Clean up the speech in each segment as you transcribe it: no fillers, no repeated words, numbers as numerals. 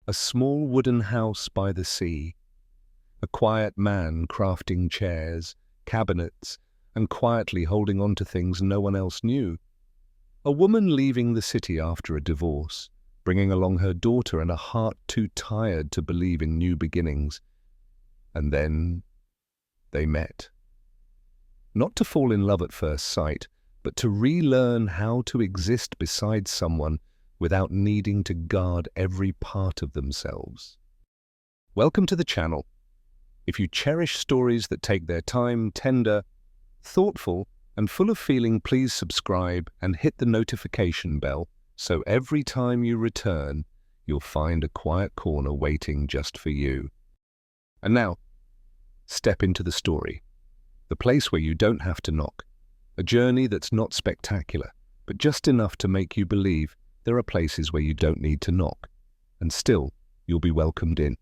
A small wooden house by the sea. A quiet man crafting chairs, cabinets, and quietly holding on to things no one else knew. A woman leaving the city after a divorce, bringing along her daughter and a heart too tired to believe in new beginnings. And then they met. Not to fall in love at first sight, but to relearn how to exist beside someone without needing to guard every part of themselves. Welcome to the channel. If you cherish stories that take their time, tender, thoughtful, and full of feeling, please subscribe and hit the notification bell so every time you return, you'll find a quiet corner waiting just for you. And now, step into the story. The place where you don't have to knock. A journey that's not spectacular, but just enough to make you believe there are places where you don't need to knock, and still you'll be welcomed in.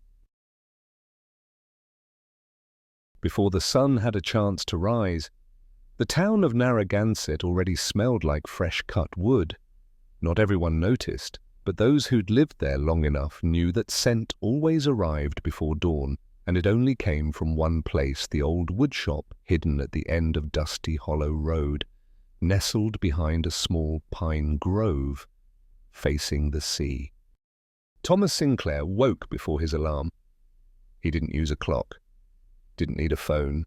Before the sun had a chance to rise, the town of Narragansett already smelled like fresh-cut wood. Not everyone noticed, but those who'd lived there long enough knew that scent always arrived before dawn, and it only came from one place, the old woodshop hidden at the end of Dusty Hollow Road, nestled behind a small pine grove, facing the sea. Thomas Sinclair woke before his alarm. He didn't use a clock, didn't need a phone.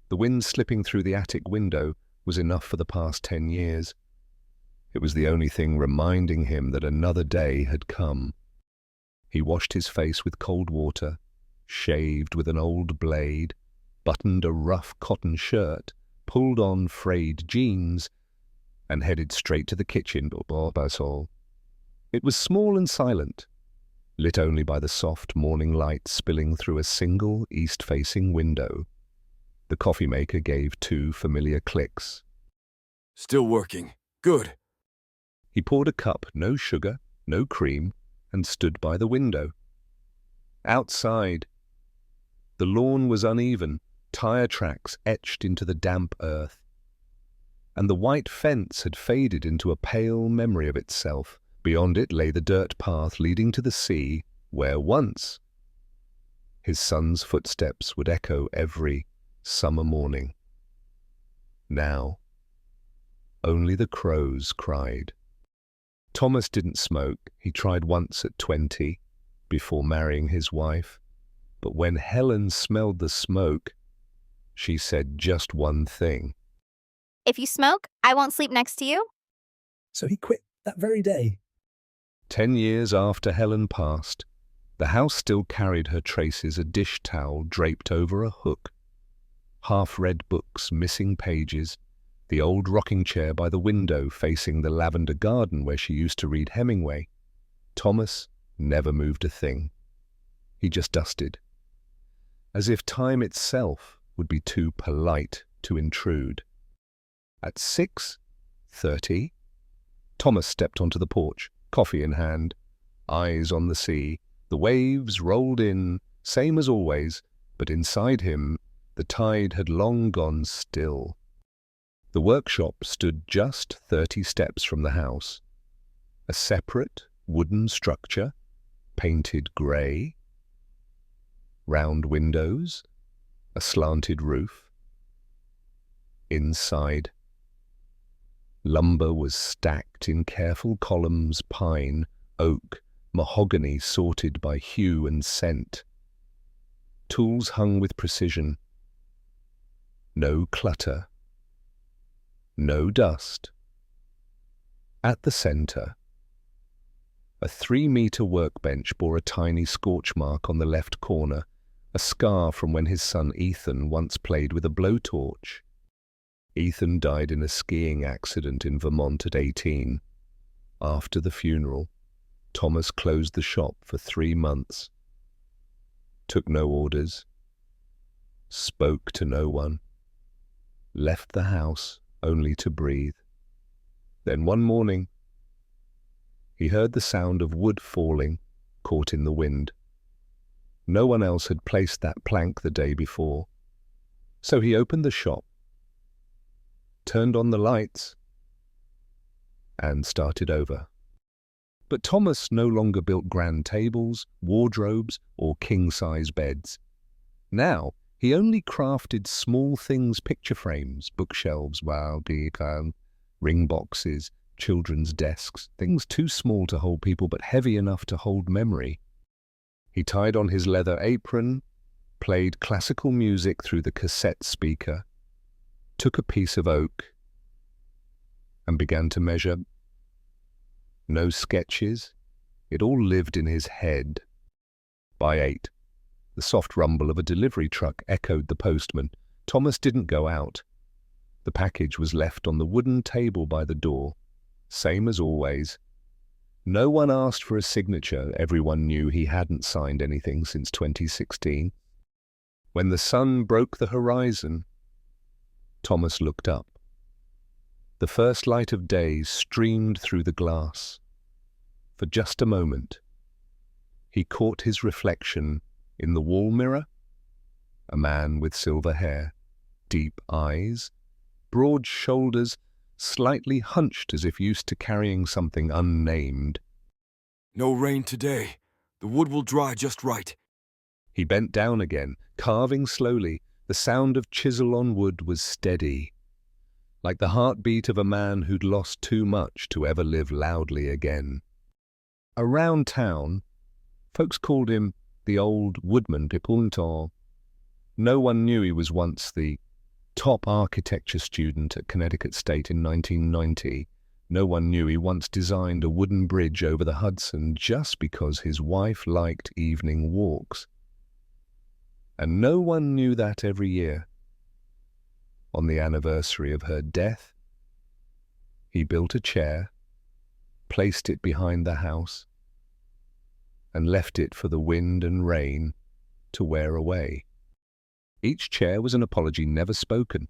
The wind slipping through the attic window was enough for the past 10 years. It was the only thing reminding him that another day had come. He washed his face with cold water, shaved with an old blade, buttoned a rough cotton shirt, pulled on frayed jeans, and headed straight to the kitchen. It was small and silent, lit only by the soft morning light spilling through a single east-facing window. The coffee maker gave 2 familiar clicks. Still working. Good. He poured a cup, no sugar, no cream, and stood by the window. Outside, the lawn was uneven, tire tracks etched into the damp earth, and the white fence had faded into a pale memory of itself. Beyond it lay the dirt path leading to the sea, where once his son's footsteps would echo every summer morning. Now, only the crows cried. Thomas didn't smoke. He tried once at 20, before marrying his wife. But when Helen smelled the smoke, she said just one thing. If you smoke, I won't sleep next to you. So he quit that very day. 10 years after Helen passed, the house still carried her traces, a dish towel draped over a hook, half-read books, missing pages, the old rocking chair by the window facing the lavender garden where she used to read Hemingway. Thomas never moved a thing. He just dusted, as if time itself would be too polite to intrude. At 6:30, Thomas stepped onto the porch, coffee in hand, eyes on the sea. The waves rolled in, same as always, but inside him, the tide had long gone still. The workshop stood just 30 steps from the house, a separate wooden structure, painted grey, round windows, a slanted roof. Inside, lumber was stacked in careful columns, pine, oak, mahogany sorted by hue and scent. Tools hung with precision. No clutter. No dust. At the center, a 3-meter workbench bore a tiny scorch mark on the left corner, a scar from when his son Ethan once played with a blowtorch. Ethan died in a skiing accident in Vermont at 18. After the funeral, Thomas closed the shop for 3 months, took no orders, spoke to no one, left the house only to breathe. Then one morning, he heard the sound of wood falling, caught in the wind. No one else had placed that plank the day before, so he opened the shop, turned on the lights, and started over. But Thomas no longer built grand tables, wardrobes, or king-size beds. Now, he only crafted small things, picture frames, bookshelves, ring boxes, children's desks, things too small to hold people but heavy enough to hold memory. He tied on his leather apron, played classical music through the cassette speaker, took a piece of oak, and began to measure. No sketches. It all lived in his head. By 8, the soft rumble of a delivery truck echoed the postman. Thomas didn't go out. The package was left on the wooden table by the door, same as always. No one asked for a signature. Everyone knew he hadn't signed anything since 2016. When the sun broke the horizon, Thomas looked up. The first light of day streamed through the glass. For just a moment, he caught his reflection in the wall mirror. A man with silver hair, deep eyes, broad shoulders, slightly hunched as if used to carrying something unnamed. No rain today. The wood will dry just right. He bent down again, carving slowly. The sound of chisel on wood was steady, like the heartbeat of a man who'd lost too much to ever live loudly again. Around town, folks called him the old woodman pipunto. No one knew he was once the top architecture student at Connecticut State in 1990. No one knew he once designed a wooden bridge over the Hudson just because his wife liked evening walks. And no one knew that every year, on the anniversary of her death, he built a chair, placed it behind the house, and left it for the wind and rain to wear away. Each chair was an apology never spoken.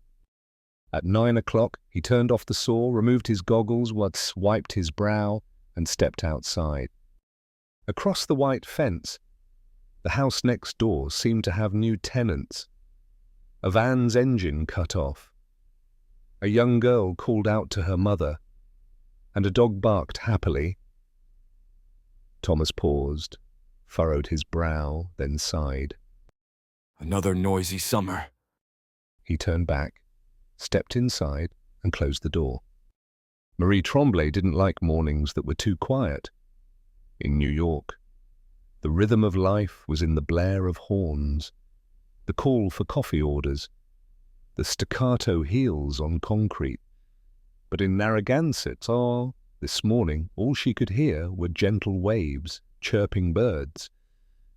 At 9 o'clock, he turned off the saw, removed his goggles, wiped his brow, and stepped outside. Across the white fence, the house next door seemed to have new tenants. A van's engine cut off. A young girl called out to her mother, and a dog barked happily. Thomas paused, furrowed his brow, then sighed. Another noisy summer. He turned back, stepped inside, and closed the door. Marie Tremblay didn't like mornings that were too quiet. In New York, the rhythm of life was in the blare of horns, the call for coffee orders, the staccato heels on concrete. But in Narragansett, this morning, all she could hear were gentle waves, chirping birds,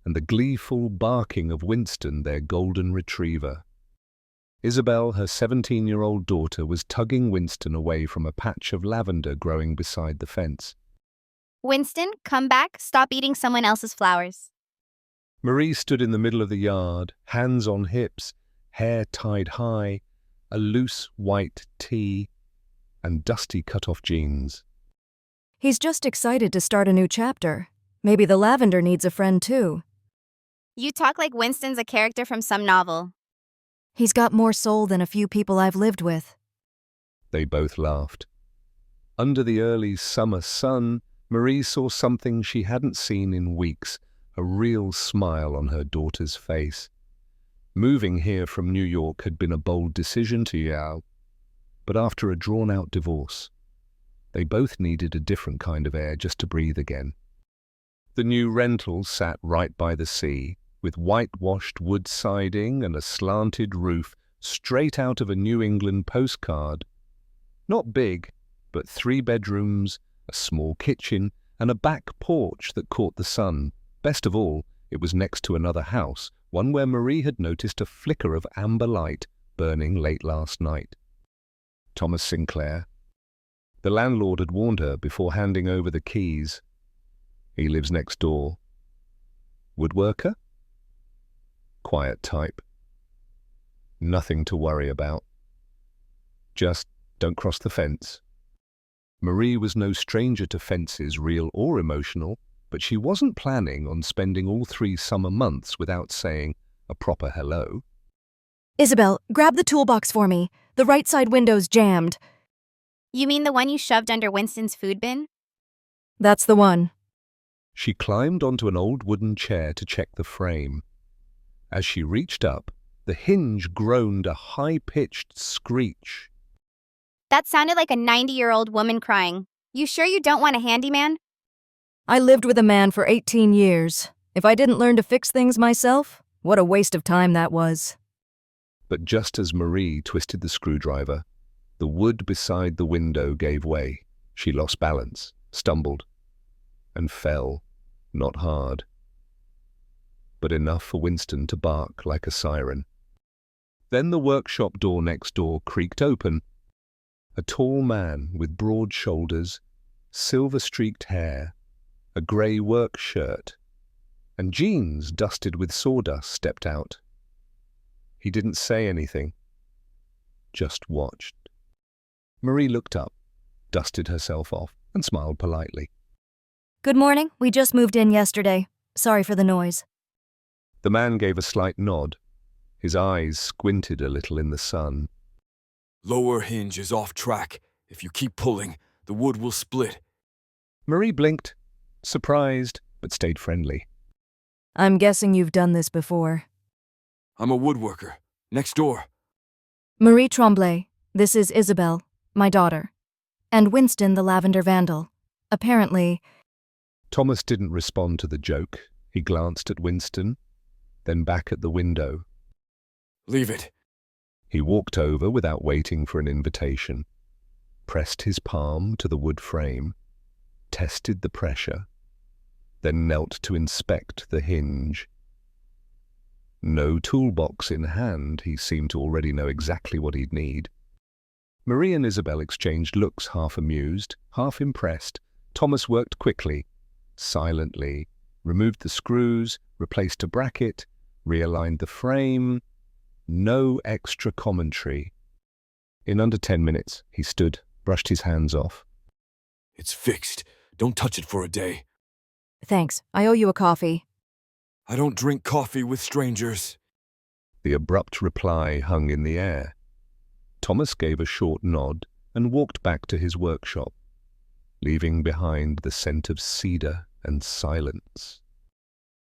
and the gleeful barking of Winston, their golden retriever. Isabel, her 17-year-old daughter, was tugging Winston away from a patch of lavender growing beside the fence. Winston, come back. Stop eating someone else's flowers. Marie stood in the middle of the yard, hands on hips, hair tied high, a loose white tee, and dusty cut-off jeans. He's just excited to start a new chapter. Maybe the lavender needs a friend too. You talk like Winston's a character from some novel. He's got more soul than a few people I've lived with. They both laughed. Under the early summer sun, Marie saw something she hadn't seen in weeks, a real smile on her daughter's face. Moving here from New York had been a bold decision to Yao, but after a drawn-out divorce, they both needed a different kind of air just to breathe again. The new rental sat right by the sea, with whitewashed wood siding and a slanted roof straight out of a New England postcard. Not big, but 3 bedrooms, a small kitchen, and a back porch that caught the sun. Best of all, it was next to another house, one where Marie had noticed a flicker of amber light burning late last night. Thomas Sinclair. The landlord had warned her before handing over the keys. He lives next door. Woodworker? Quiet type. Nothing to worry about. Just don't cross the fence. Marie was no stranger to fences, real or emotional, but she wasn't planning on spending all 3 summer months without saying a proper hello. Isabel, grab the toolbox for me. The right side window's jammed. You mean the one you shoved under Winston's food bin? That's the one. She climbed onto an old wooden chair to check the frame. As she reached up, the hinge groaned a high-pitched screech. That sounded like a 90-year-old woman crying. You sure you don't want a handyman? I lived with a man for 18 years. If I didn't learn to fix things myself, what a waste of time that was. But just as Marie twisted the screwdriver, the wood beside the window gave way. She lost balance, stumbled, and fell, not hard, but enough for Winston to bark like a siren. Then the workshop door next door creaked open. A tall man with broad shoulders, silver-streaked hair, a grey work shirt, and jeans dusted with sawdust stepped out. He didn't say anything, just watched. Marie looked up, dusted herself off, and smiled politely. Good morning. We just moved in yesterday. Sorry for the noise. The man gave a slight nod. His eyes squinted a little in the sun. Lower hinge is off track. If you keep pulling, the wood will split. Marie blinked, surprised, but stayed friendly. I'm guessing you've done this before. I'm a woodworker. Next door. Marie Tremblay, this is Isabel, my daughter. And Winston the lavender vandal. Apparently, Thomas didn't respond to the joke. He glanced at Winston, then back at the window. Leave it. He walked over without waiting for an invitation, pressed his palm to the wood frame, tested the pressure, then knelt to inspect the hinge. No toolbox in hand, he seemed to already know exactly what he'd need. Marie and Isabel exchanged looks, half amused, half impressed. Thomas worked quickly, silently, removed the screws, replaced a bracket, realigned the frame. No extra commentary. In under 10 minutes, he stood, brushed his hands off. It's fixed. Don't touch it for a day. thanks. I owe you a coffee. I don't drink coffee with strangers. The abrupt reply hung in the air. Thomas gave a short nod and walked back to his workshop, leaving behind the scent of cedar and silence.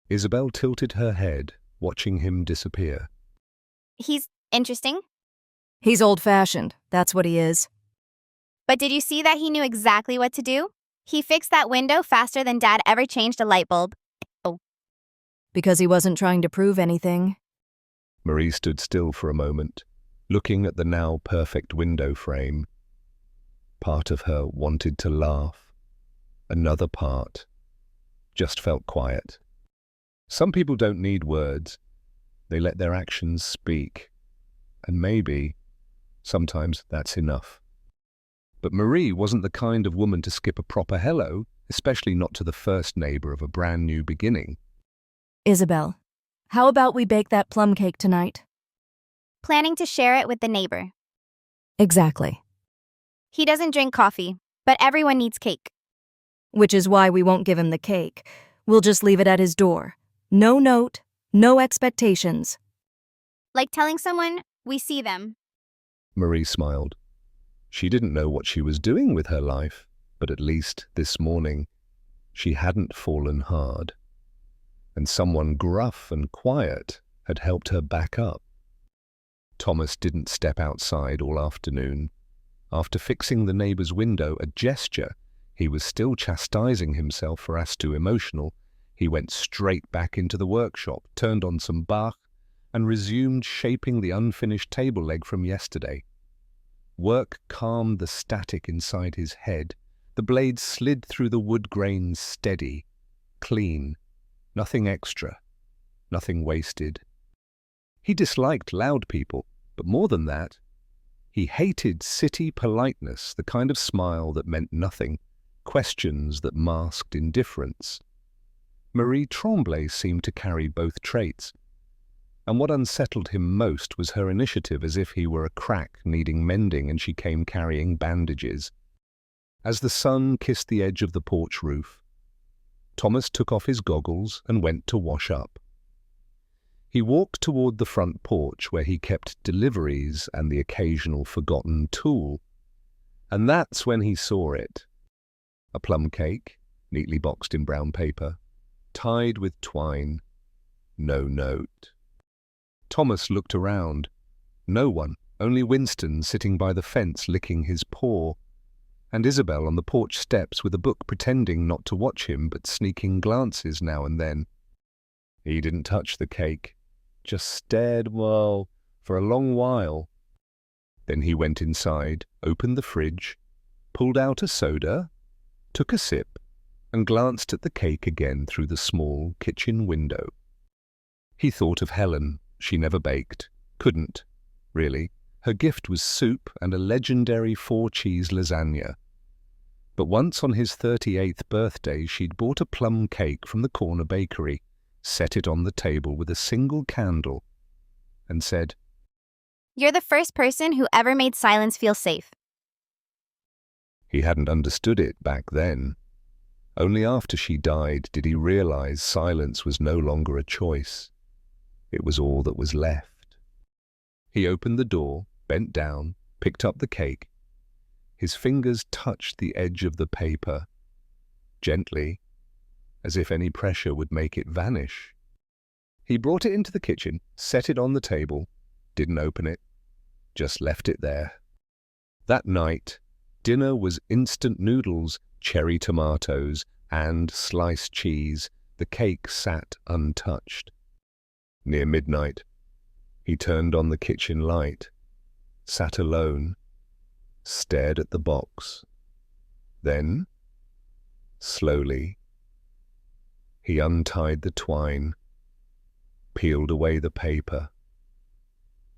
Isabel tilted her head, watching him disappear. He's interesting. He's old-fashioned. That's what he is. But did you see that he knew exactly what to do? He fixed that window faster than Dad ever changed a light bulb. Because he wasn't trying to prove anything. Marie stood still for a moment, looking at the now perfect window frame. Part of her wanted to laugh. Another part just felt quiet. Some people don't need words. They let their actions speak. And maybe, sometimes that's enough. But Marie wasn't the kind of woman to skip a proper hello, especially not to the first neighbor of a brand new beginning. Isabel, how about we bake that plum cake tonight? Planning to share it with the neighbor. Exactly. He doesn't drink coffee, but everyone needs cake. Which is why we won't give him the cake. We'll just leave it at his door. No note, no expectations. Like telling someone, we see them. Marie smiled. She didn't know what she was doing with her life, but at least this morning, she hadn't fallen hard. And someone gruff and quiet had helped her back up. Thomas didn't step outside all afternoon. After fixing the neighbor's window, a gesture, he was still chastising himself for as too emotional. He went straight back into the workshop, turned on some Bach, and resumed shaping the unfinished table leg from yesterday. Work calmed the static inside his head. The blade slid through the wood grains steady, clean, nothing extra, nothing wasted. He disliked loud people, but more than that, he hated city politeness, the kind of smile that meant nothing, questions that masked indifference. Marie Tremblay seemed to carry both traits, and what unsettled him most was her initiative, as if he were a crack needing mending and she came carrying bandages. As the sun kissed the edge of the porch roof, Thomas took off his goggles and went to wash up. He walked toward the front porch where he kept deliveries and the occasional forgotten tool, and that's when he saw it. A plum cake, neatly boxed in brown paper, tied with twine. No note. Thomas looked around. No one, only Winston sitting by the fence licking his paw, and Isabel on the porch steps with a book pretending not to watch him but sneaking glances now and then. He didn't touch the cake, just stared for a long while. Then he went inside, opened the fridge, pulled out a soda, took a sip, and glanced at the cake again through the small kitchen window. He thought of Helen. She never baked. Couldn't, really. Her gift was soup and a legendary 4-cheese lasagna. But once on his 38th birthday, she'd bought a plum cake from the corner bakery, set it on the table with a single candle, and said, You're the first person who ever made silence feel safe. He hadn't understood it back then. Only after she died did he realize silence was no longer a choice. It was all that was left. He opened the door, bent down, picked up the cake. His fingers touched the edge of the paper, gently, as if any pressure would make it vanish. He brought it into the kitchen, set it on the table, didn't open it, just left it there. That night, dinner was instant noodles, cherry tomatoes, and sliced cheese. The cake sat untouched. Near midnight, he turned on the kitchen light, sat alone, stared at the box. Then, slowly, he untied the twine, peeled away the paper.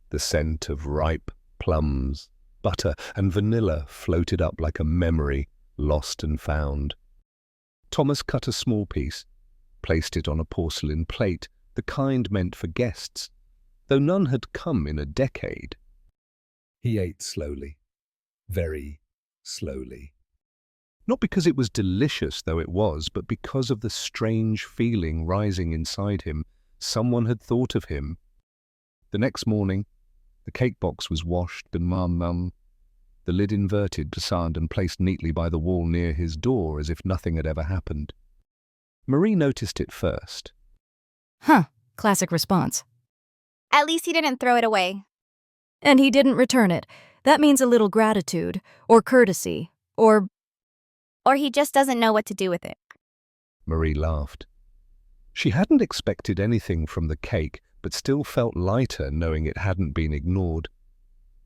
The scent of ripe plums, butter, and vanilla floated up like a memory lost and found. Thomas cut a small piece, placed it on a porcelain plate, the kind meant for guests, though none had come in a decade. He ate slowly, very slowly. Not because it was delicious, though it was, but because of the strange feeling rising inside him. Someone had thought of him. The next morning, the cake box was washed and the lid inverted, fastened and placed neatly by the wall near his door as if nothing had ever happened. Marie noticed it first. Huh, classic response. At least he didn't throw it away. And he didn't return it. That means a little gratitude, or courtesy, or He just doesn't know what to do with it. Marie laughed. She hadn't expected anything from the cake, but still felt lighter knowing it hadn't been ignored.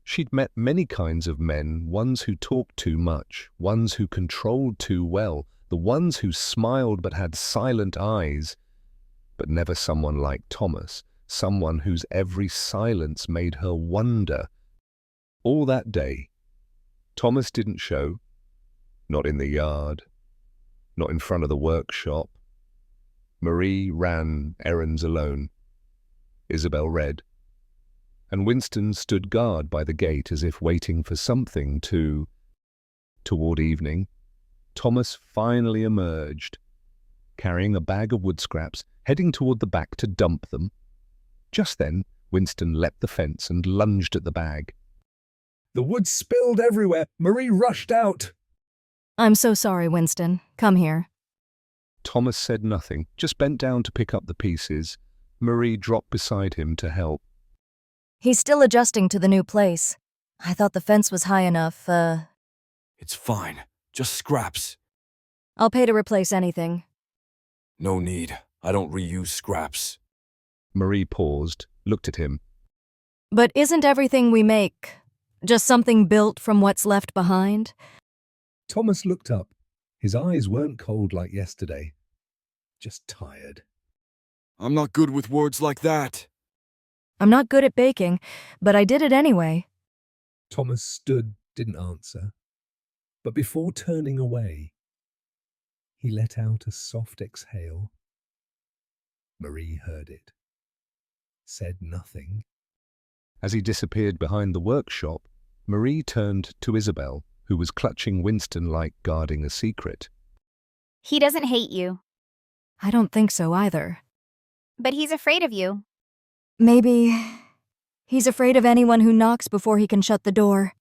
She'd met many kinds of men, ones who talked too much, ones who controlled too well, the ones who smiled but had silent eyes, but never someone like Thomas, someone whose every silence made her wonder. All that day, Thomas didn't show, not in the yard, not in front of the workshop. Marie ran errands alone. Isabel read, and Winston stood guard by the gate as if waiting for something to... Toward evening, Thomas finally emerged, carrying a bag of wood scraps, heading toward the back to dump them. Just then, Winston leapt the fence and lunged at the bag. The wood spilled everywhere. Marie rushed out. I'm so sorry, Winston. Come here. Thomas said nothing, just bent down to pick up the pieces. Marie dropped beside him to help. He's still adjusting to the new place. I thought the fence was high enough, It's fine. Just scraps. I'll pay to replace anything. No need. I don't reuse scraps. Marie paused, looked at him. But isn't everything we make just something built from what's left behind? Thomas looked up. His eyes weren't cold like yesterday, just tired. I'm not good with words like that. I'm not good at baking, but I did it anyway. Thomas stood, didn't answer. But before turning away, he let out a soft exhale. Marie heard it, said nothing. As he disappeared behind the workshop, Marie turned to Isabel, who was clutching Winston like guarding a secret. He doesn't hate you, I don't think so either. but he's afraid of you. Maybe he's afraid of anyone who knocks before he can shut the door.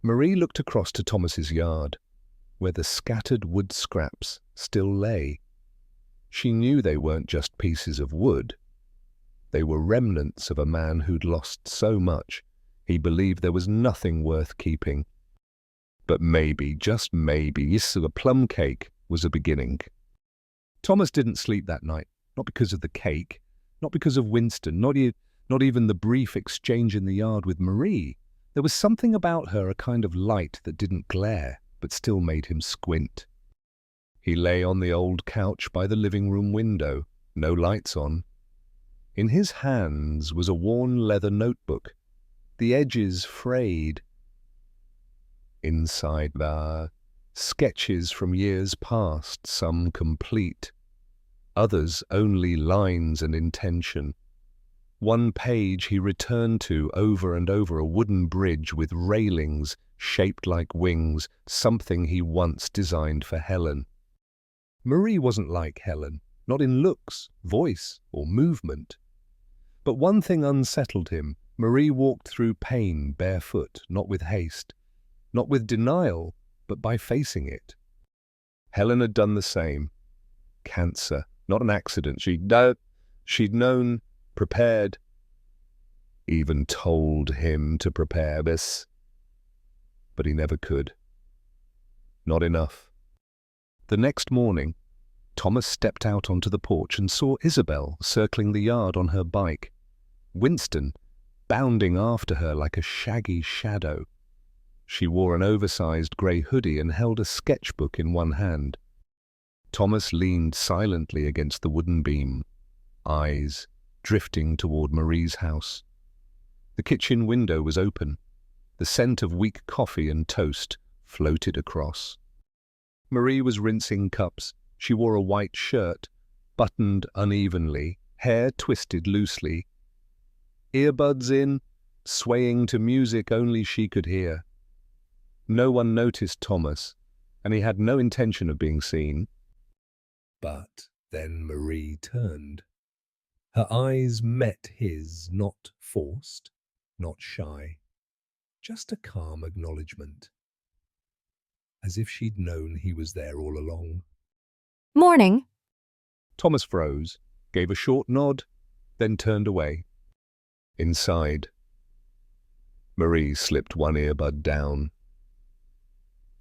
Marie looked across to Thomas's yard, where the scattered wood scraps still lay. She knew they weren't just pieces of wood. They were remnants of a man who'd lost so much, he believed there was nothing worth keeping. But maybe, just maybe, the plum cake was a beginning. Thomas didn't sleep that night, not because of the cake, not because of Winston, not even the brief exchange in the yard with Marie. There was something about her, a kind of light that didn't glare, but still made him squint. He lay on the old couch by the living room window, no lights on. In his hands was a worn leather notebook, the edges frayed. Inside there, sketches from years past, some complete, others only lines and intention. One page he returned to over and over, a wooden bridge with railings shaped like wings, something he once designed for Helen. Marie wasn't like Helen, not in looks, voice, or movement. But one thing unsettled him. Marie walked through pain barefoot, not with haste, not with denial, but by facing it. Helen had done the same. Cancer, not an accident. She'd known, prepared, even told him to prepare this. But he never could. Not enough. The next morning, Thomas stepped out onto the porch and saw Isabel circling the yard on her bike, Winston bounding after her like a shaggy shadow. She wore an oversized grey hoodie and held a sketchbook in one hand. Thomas leaned silently against the wooden beam, eyes drifting toward Marie's house. The kitchen window was open. The scent of weak coffee and toast floated across. Marie was rinsing cups. She wore a white shirt, buttoned unevenly, hair twisted loosely. Earbuds in, swaying to music only she could hear. No one noticed Thomas, and he had no intention of being seen. But then Marie turned. Her eyes met his, not forced, not shy, just a calm acknowledgement, as if she'd known he was there all along. Morning. Thomas froze, gave a short nod, then turned away. Inside, Marie slipped one earbud down.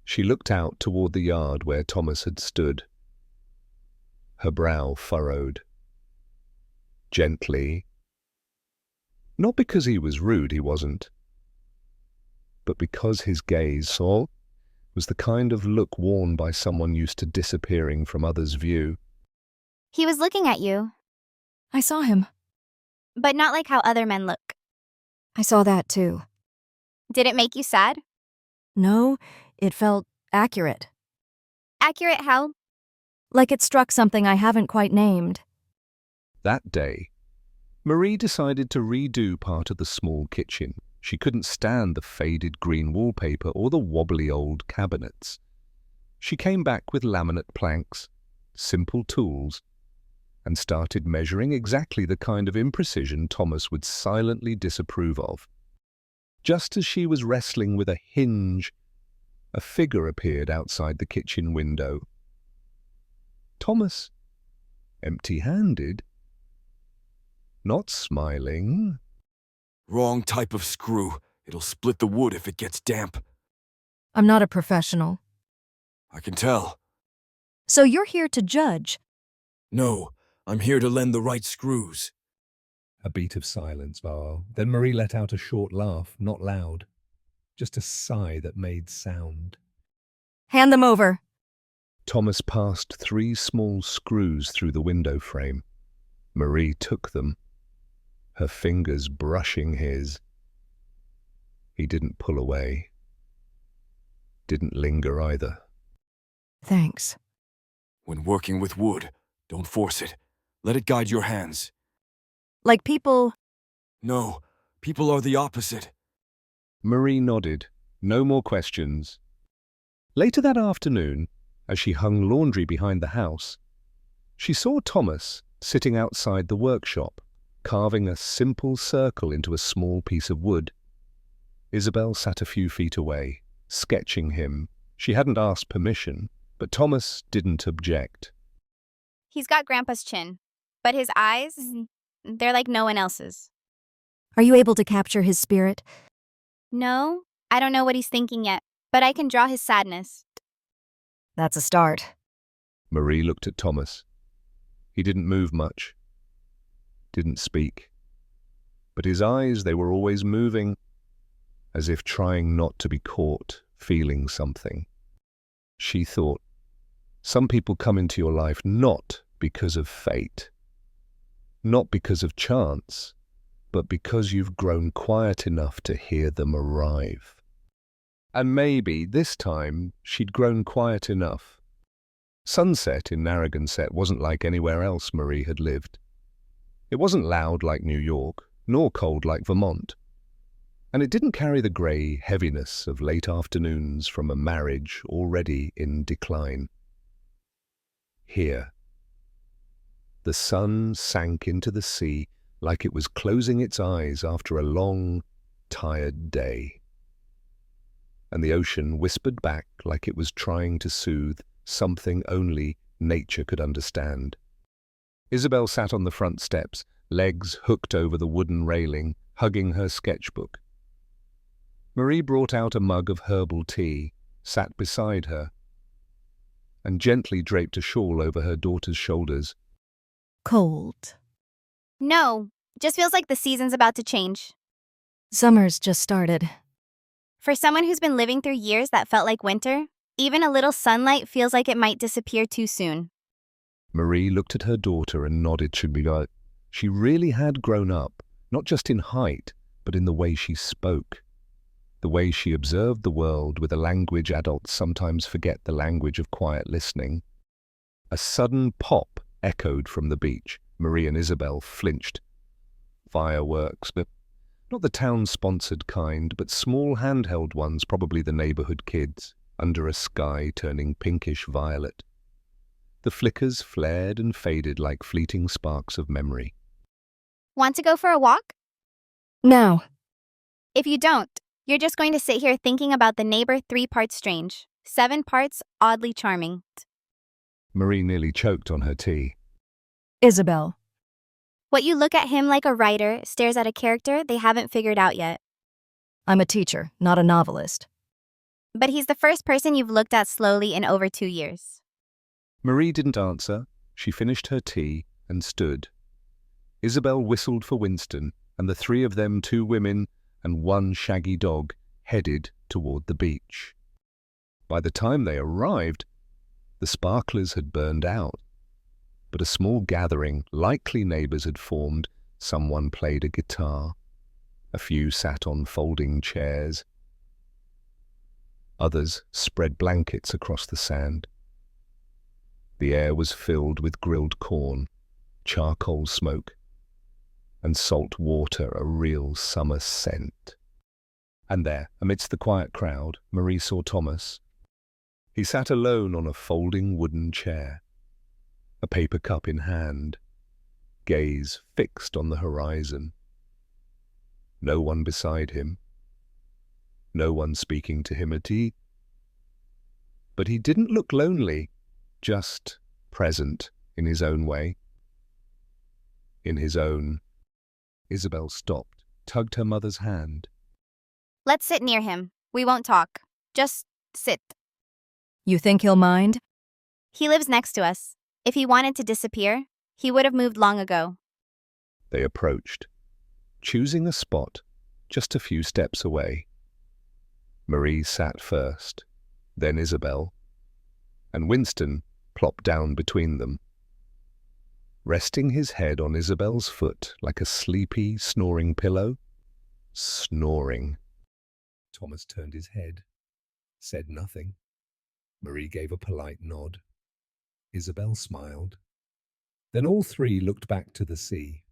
She looked out toward the yard where Thomas had stood. Her brow furrowed. Gently. Not because he was rude, he wasn't, but because his gaze was the kind of look worn by someone used to disappearing from others' view. He was looking at you, I saw him. but not like how other men look. I saw that too. Did it make you sad? No, it felt accurate. Accurate how? Like it struck something I haven't quite named. That day, Marie decided to redo part of the small kitchen. She couldn't stand the faded green wallpaper or the wobbly old cabinets. She came back with laminate planks, simple tools, and started measuring exactly the kind of imprecision Thomas would silently disapprove of. Just as she was wrestling with a hinge, a figure appeared outside the kitchen window. Thomas, empty-handed, not smiling. Wrong type of screw. It'll split the wood if it gets damp. I'm not a professional. I can tell. So you're here to judge. No, I'm here to lend the right screws. A beat of silence, Val. Then Marie let out a short laugh, not loud, just a sigh that made sound. Hand them over. Thomas passed 3 small screws through the window frame. Marie took them, her fingers brushing his. He didn't pull away. Didn't linger either. Thanks. When working with wood, don't force it. Let it guide your hands. Like people... No, people are the opposite. Marie nodded. No more questions. Later that afternoon, as she hung laundry behind the house, she saw Thomas sitting outside the workshop, carving a simple circle into a small piece of wood. Isabel sat a few feet away, sketching him. She hadn't asked permission, But Thomas didn't object. He's got Grandpa's chin, but his eyes, they're like no one else's. Are you able to capture his spirit? No, I don't know what he's thinking yet, but I can draw his sadness. That's a start. Marie looked at Thomas. He didn't move much, didn't speak. But his eyes, they were always moving, as if trying not to be caught feeling something. She thought, some people come into your life not because of fate, not because of chance, but because you've grown quiet enough to hear them arrive. And maybe this time she'd grown quiet enough. Sunset in Narragansett wasn't like anywhere else Marie had lived. It wasn't loud like New York, nor cold like Vermont. And it didn't carry the grey heaviness of late afternoons from a marriage already in decline. Here, the sun sank into the sea like it was closing its eyes after a long, tired day. And the ocean whispered back like it was trying to soothe something only nature could understand. Isabel sat on the front steps, legs hooked over the wooden railing, hugging her sketchbook. Marie brought out a mug of herbal tea, sat beside her, and gently draped a shawl over her daughter's shoulders. Cold. No, just feels like the season's about to change. Summer's just started. For someone who's been living through years that felt like winter, even a little sunlight feels like it might disappear too soon. Marie looked at her daughter and nodded. She really had grown up, not just in height, but in the way she spoke. The way she observed the world with a language adults sometimes forget, the language of quiet listening. A sudden pop echoed from the beach. Marie and Isabel flinched. Fireworks, but not the town-sponsored kind, but small handheld ones, probably the neighborhood kids, under a sky turning pinkish violet. The flickers flared and faded like fleeting sparks of memory. Want to go for a walk? Now. If you don't, you're just going to sit here thinking about the neighbor 3 parts strange, 7 parts oddly charming. Marie nearly choked on her tea. Isabel. What you look at him like a writer stares at a character they haven't figured out yet. I'm a teacher, not a novelist. But he's the first person you've looked at slowly in over 2 years. Marie didn't answer. She finished her tea and stood. Isabel whistled for Winston, and the 3 of them, 2 women and 1 shaggy dog, headed toward the beach. By the time they arrived, the sparklers had burned out, but a small gathering, likely neighbors, had formed. Someone played a guitar. A few sat on folding chairs. Others spread blankets across the sand. The air was filled with grilled corn, charcoal smoke, and salt water, a real summer scent. And there, amidst the quiet crowd, Marie saw Thomas. He sat alone on a folding wooden chair, a paper cup in hand, gaze fixed on the horizon. No one beside him, no one speaking to him at tea. But he didn't look lonely, just present in his own way. In his own. Isabel stopped, tugged her mother's hand. Let's sit near him. We won't talk. Just sit. You think he'll mind? He lives next to us. If he wanted to disappear, he would have moved long ago. They approached, choosing a spot just a few steps away. Marie sat first, then Isabel, and Winston plopped down between them, resting his head on Isabel's foot like a sleepy, snoring pillow. Snoring. Thomas turned his head, said nothing. Marie gave a polite nod. Isabel smiled. Then all 3 looked back to the sea.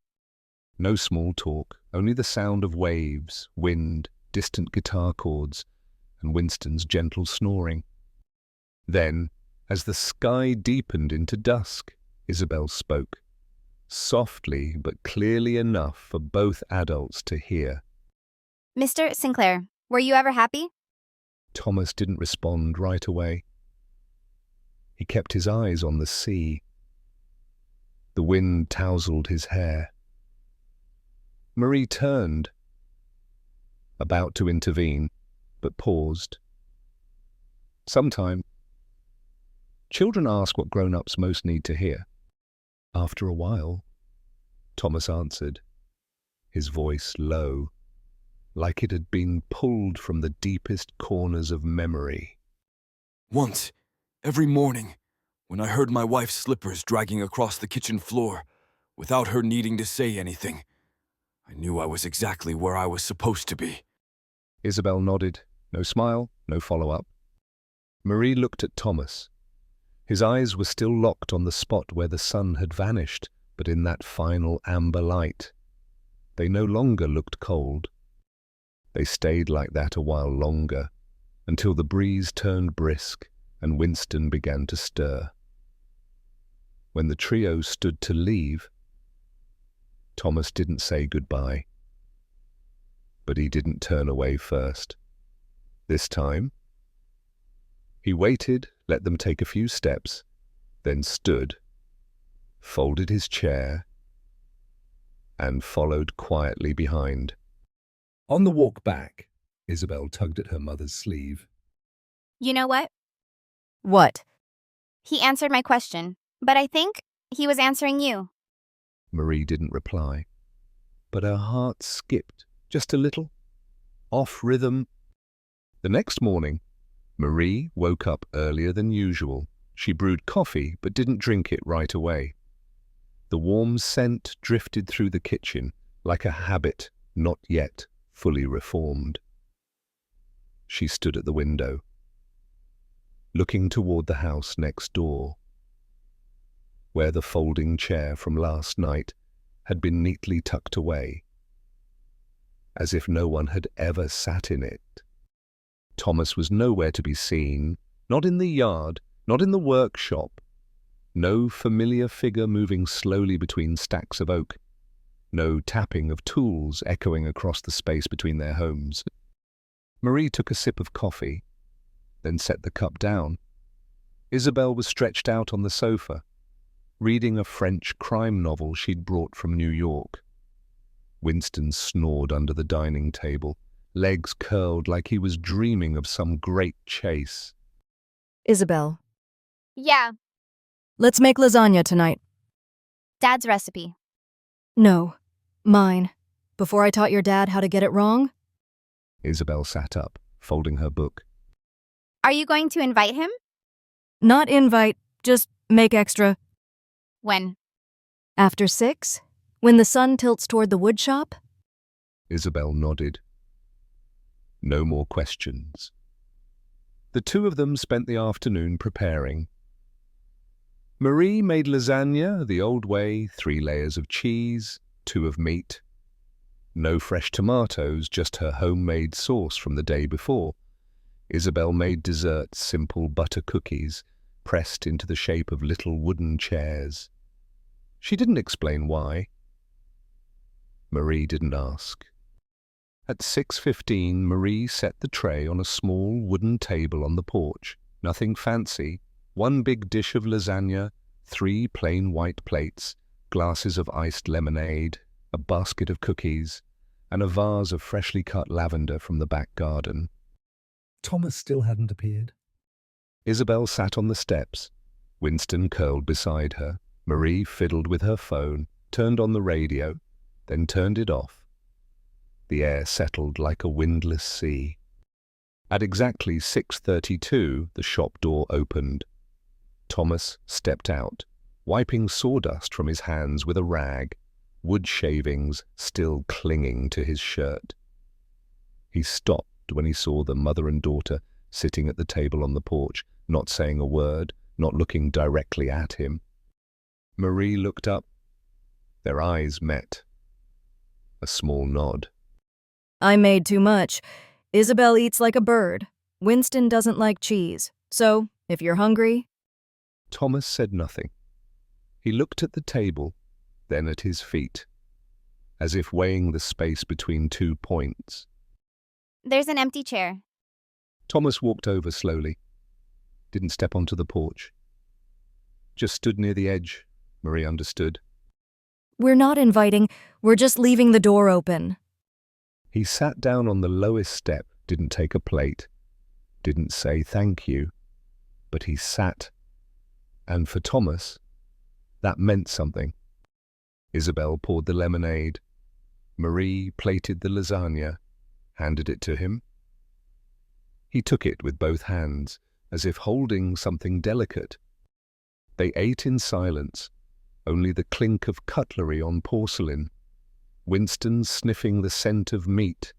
No small talk, only the sound of waves, wind, distant guitar chords, and Winston's gentle snoring. Then, as the sky deepened into dusk, Isabel spoke, softly but clearly enough for both adults to hear. Mr. Sinclair, were you ever happy? Thomas didn't respond right away. He kept his eyes on the sea. The wind tousled his hair. Marie turned, about to intervene, but paused. Sometime. Children ask what grown-ups most need to hear. After a while, Thomas answered, his voice low, like it had been pulled from the deepest corners of memory. Once, every morning, when I heard my wife's slippers dragging across the kitchen floor, without her needing to say anything, I knew I was exactly where I was supposed to be. Isabel nodded. No smile, no follow-up. Marie looked at Thomas. His eyes were still locked on the spot where the sun had vanished, but in that final amber light. They no longer looked cold. They stayed like that a while longer, until the breeze turned brisk and Winston began to stir. When the trio stood to leave, Thomas didn't say goodbye. But he didn't turn away first. This time, he waited, let them take a few steps, then stood, folded his chair, and followed quietly behind. On the walk back, Isabel tugged at her mother's sleeve. You know what? What? He answered my question, but I think he was answering you. Marie didn't reply, but her heart skipped just a little, off rhythm. The next morning, Marie woke up earlier than usual. She brewed coffee but didn't drink it right away. The warm scent drifted through the kitchen like a habit not yet fully reformed. She stood at the window, looking toward the house next door, where the folding chair from last night had been neatly tucked away, as if no one had ever sat in it. Thomas was nowhere to be seen, not in the yard, not in the workshop. No familiar figure moving slowly between stacks of oak. No tapping of tools echoing across the space between their homes. Marie took a sip of coffee, then set the cup down. Isabel was stretched out on the sofa, reading a French crime novel she'd brought from New York. Winston snored under the dining table, legs curled like he was dreaming of some great chase. Isabel, Yeah, let's make lasagna tonight. Dad's recipe. No, mine. Before I taught your dad how to get it wrong? Isabel sat up, folding her book. Are you going to invite him? Not invite, just make extra. When? After 6? When the sun tilts toward the wood shop? Isabel nodded. No more questions. The two of them spent the afternoon preparing. Marie made lasagna the old way, 3 layers of cheese, 2 of meat. No fresh tomatoes, just her homemade sauce from the day before. Isabel made dessert, simple butter cookies, pressed into the shape of little wooden chairs. She didn't explain why. Marie didn't ask. At 6:15, Marie set the tray on a small wooden table on the porch. Nothing fancy. 1 big dish of lasagna, 3 plain white plates, glasses of iced lemonade, a basket of cookies, and a vase of freshly cut lavender from the back garden. Thomas still hadn't appeared. Isabel sat on the steps. Winston curled beside her. Marie fiddled with her phone, turned on the radio, then turned it off. The air settled like a windless sea. At exactly 6:32, the shop door opened. Thomas stepped out, wiping sawdust from his hands with a rag, wood shavings still clinging to his shirt. He stopped when he saw the mother and daughter sitting at the table on the porch, not saying a word, not looking directly at him. Marie looked up. Their eyes met. A small nod. I made too much. Isabel eats like a bird. Winston doesn't like cheese. So, if you're hungry... Thomas said nothing. He looked at the table, then at his feet, as if weighing the space between 2 points. There's an empty chair. Thomas walked over slowly, didn't step onto the porch, Just stood near the edge, Marie understood. We're not inviting, we're just leaving the door open. He sat down on the lowest step, didn't take a plate, didn't say thank you, but he sat. And for Thomas, that meant something. Isabel poured the lemonade. Marie plated the lasagna, handed it to him. He took it with both hands, as if holding something delicate. They ate in silence, only the clink of cutlery on porcelain, Winston sniffing the scent of meat,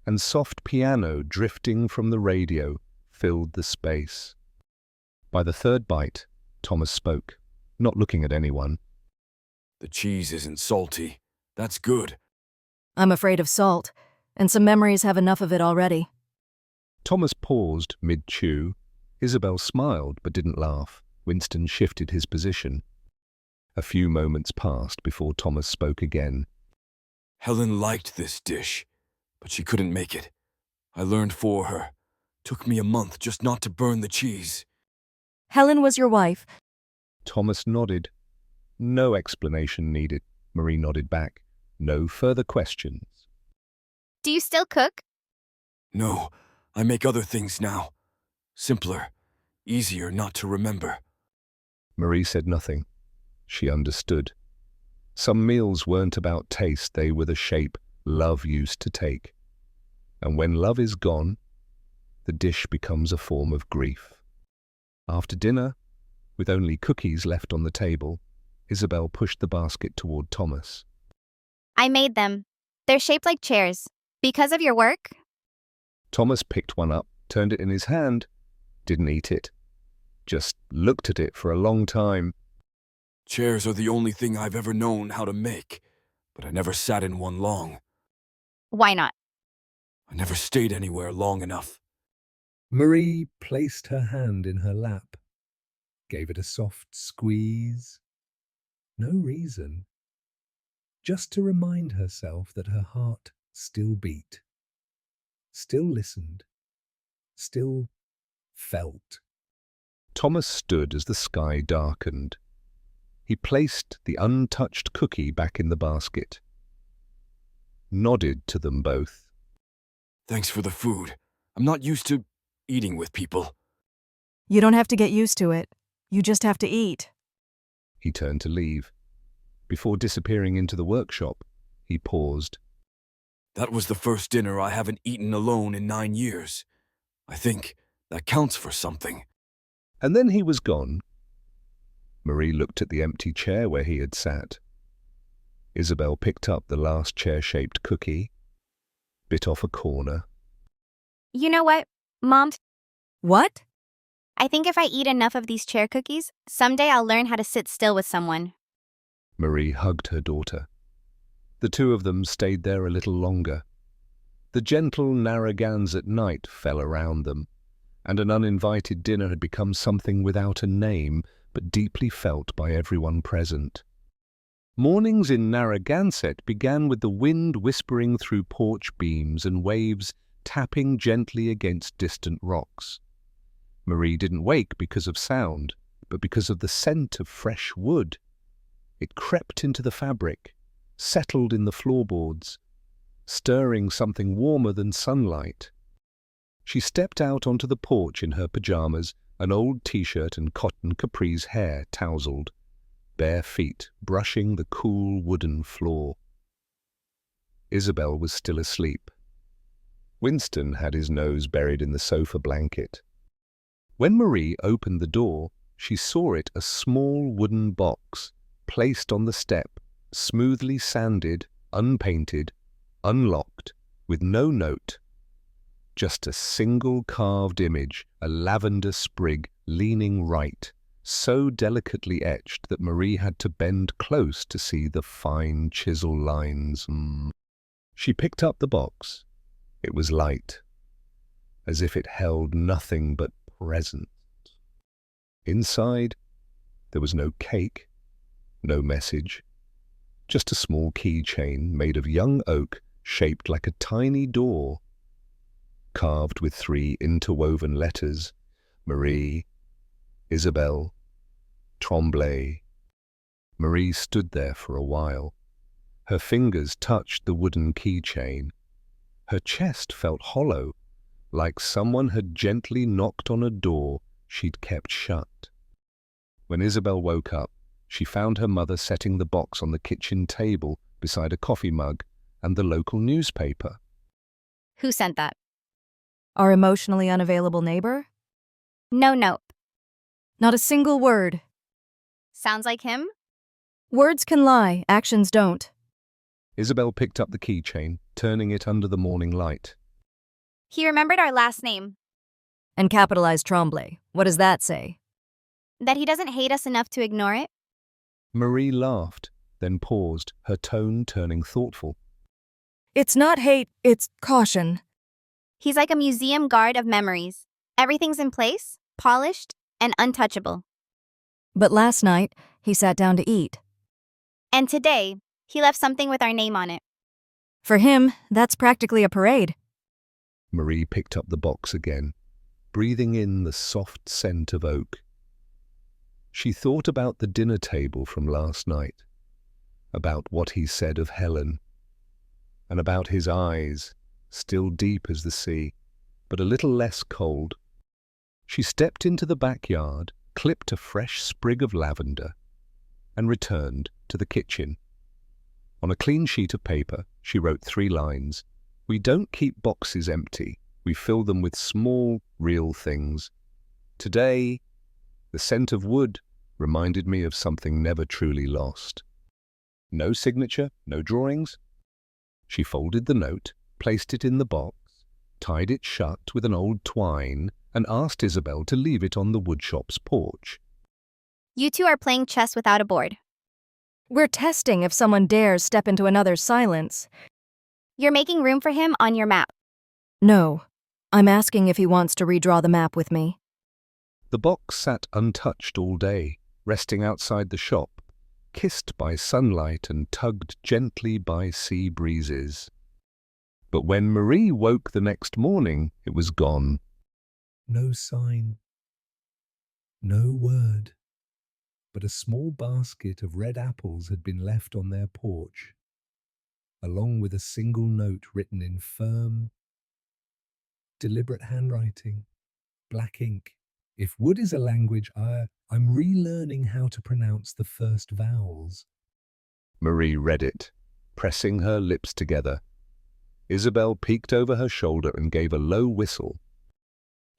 and soft piano drifting from the radio filled the space. By the third bite, Thomas spoke, not looking at anyone. The cheese isn't salty. That's good. I'm afraid of salt, and some memories have enough of it already. Thomas paused mid-chew. Isabel smiled but didn't laugh. Winston shifted his position. A few moments passed before Thomas spoke again. Helen liked this dish, but she couldn't make it. I learned for her. Took me a month just not to burn the cheese. Helen was your wife. Thomas nodded. No explanation needed. Marie nodded back. No further questions. Do you still cook? No, I make other things now. Simpler, easier not to remember. Marie said nothing. She understood. Some meals weren't about taste, they were the shape love used to take. And when love is gone, the dish becomes a form of grief. After dinner, with only cookies left on the table, Isabel pushed the basket toward Thomas. I made them. They're shaped like chairs. Because of your work? Thomas picked one up, turned it in his hand, didn't eat it. Just looked at it for a long time. Chairs are the only thing I've ever known how to make, but I never sat in one long. Why not? I never stayed anywhere long enough. Marie placed her hand in her lap, gave it a soft squeeze. No reason. Just to remind herself that her heart still beat, still listened, still felt. Thomas stood as the sky darkened. He placed the untouched cookie back in the basket, nodded to them both. Thanks for the food. I'm not used to eating with people. You don't have to get used to it. You just have to eat. He turned to leave. Before disappearing into the workshop, he paused. That was the first dinner I haven't eaten alone in 9 years. I think that counts for something. And then he was gone. Marie looked at the empty chair where he had sat. Isabel picked up the last chair-shaped cookie, bit off a corner. You know what, Mom? What? I think if I eat enough of these chair cookies, someday I'll learn how to sit still with someone. Marie hugged her daughter. The two of them stayed there a little longer. The gentle Narragansett night fell around them, and an uninvited dinner had become something without a name, but deeply felt by everyone present. Mornings in Narragansett began with the wind whispering through porch beams and waves tapping gently against distant rocks. Marie didn't wake because of sound, but because of the scent of fresh wood. It crept into the fabric, settled in the floorboards, stirring something warmer than sunlight. She stepped out onto the porch in her pajamas, an old t-shirt and cotton capris hair tousled, bare feet brushing the cool wooden floor. Isabel was still asleep. Winston had his nose buried in the sofa blanket. When Marie opened the door, she saw it a small wooden box, placed on the step, smoothly sanded, unpainted, unlocked, with no note. Just a single carved image, a lavender sprig leaning right, so delicately etched that Marie had to bend close to see the fine chisel lines. She picked up the box. It was light, as if it held nothing but present. Inside, there was no cake, no message, just a small keychain made of young oak shaped like a tiny door, carved with 3 interwoven letters, Marie, Isabel, Tremblay. Marie stood there for a while. Her fingers touched the wooden keychain. Her chest felt hollow, like someone had gently knocked on a door she'd kept shut. When Isabel woke up, she found her mother setting the box on the kitchen table beside a coffee mug and the local newspaper. Who sent that? Our emotionally unavailable neighbor? No note. Not a single word. Sounds like him? Words can lie, actions don't. Isabel picked up the keychain, turning it under the morning light. He remembered our last name. And capitalized Tremblay. What does that say? That he doesn't hate us enough to ignore it? Marie laughed, then paused, her tone turning thoughtful. It's not hate, it's caution. He's like a museum guard of memories. Everything's in place, polished, and untouchable. But last night, he sat down to eat. And today, he left something with our name on it. For him, that's practically a parade. Marie picked up the box again, breathing in the soft scent of oak. She thought about the dinner table from last night, about what he said of Helen, and about his eyes, still deep as the sea, but a little less cold. She stepped into the backyard, clipped a fresh sprig of lavender, and returned to the kitchen. On a clean sheet of paper, she wrote 3 lines. We don't keep boxes empty. We fill them with small, real things. Today, the scent of wood reminded me of something never truly lost. No signature, no drawings. She folded the note, placed it in the box, tied it shut with an old twine, and asked Isabel to leave it on the woodshop's porch. You two are playing chess without a board. We're testing if someone dares step into another's silence. You're making room for him on your map. No, I'm asking if he wants to redraw the map with me. The box sat untouched all day, resting outside the shop, kissed by sunlight and tugged gently by sea breezes. But when Marie woke the next morning, it was gone. No sign, no word, but a small basket of red apples had been left on their porch, along with a single note written in firm, deliberate handwriting, black ink. If wood is a language, I'm relearning how to pronounce the first vowels. Marie read it, pressing her lips together. Isabel peeked over her shoulder and gave a low whistle.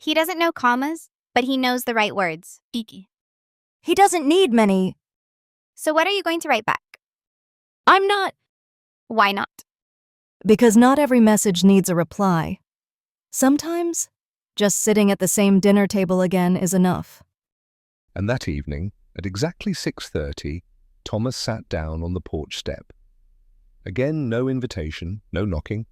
He doesn't know commas, but he knows the right words. Iki. He doesn't need many. So what are you going to write back? I'm not. Why not? Because not every message needs a reply. Sometimes, just sitting at the same dinner table again is enough. And that evening, at exactly 6:30, Thomas sat down on the porch step. Again, no invitation, no knocking.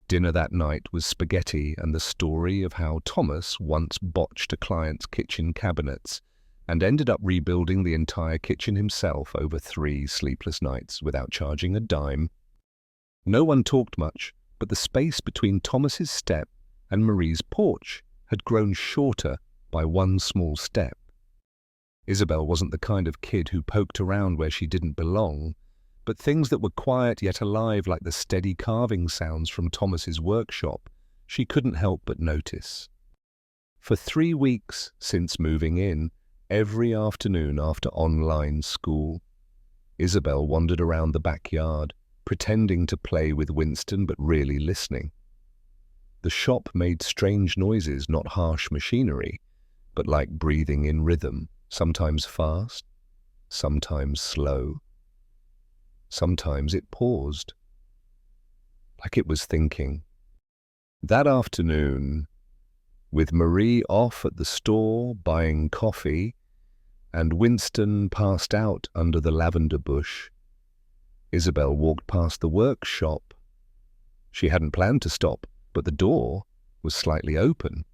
Dinner that night was spaghetti and the story of how Thomas once botched a client's kitchen cabinets and ended up rebuilding the entire kitchen himself over 3 sleepless nights without charging a dime. No one talked much, but the space between Thomas's step and Marie's porch had grown shorter by 1 small step. Isabel wasn't the kind of kid who poked around where she didn't belong, but things that were quiet yet alive, like the steady carving sounds from Thomas's workshop, she couldn't help but notice. For 3 weeks since moving in, every afternoon after online school, Isabel wandered around the backyard, pretending to play with Winston but really listening. The shop made strange noises, not harsh machinery, but like breathing in rhythm, sometimes fast, sometimes slow. Sometimes it paused, like it was thinking. That afternoon, with Marie off at the store buying coffee and Winston passed out under the lavender bush, Isabel walked past the workshop. She hadn't planned to stop, but the door was slightly open.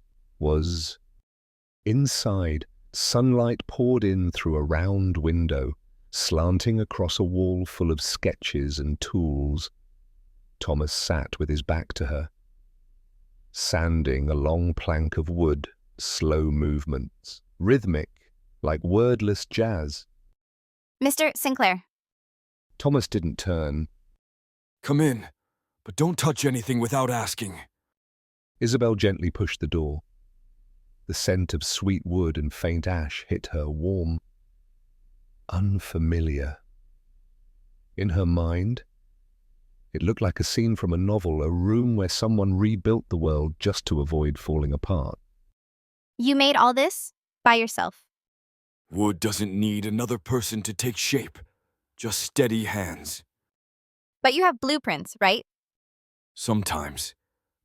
Inside, sunlight poured in through a round window, slanting across a wall full of sketches and tools. Thomas sat with his back to her, sanding a long plank of wood, slow movements, rhythmic, like wordless jazz. Mr. Sinclair. Thomas didn't turn. Come in, but don't touch anything without asking. Isabel gently pushed the door. The scent of sweet wood and faint ash hit her warm, unfamiliar. In her mind, it looked like a scene from a novel, a room where someone rebuilt the world just to avoid falling apart. You made all this by yourself. Wood doesn't need another person to take shape, just steady hands. But you have blueprints, right? Sometimes,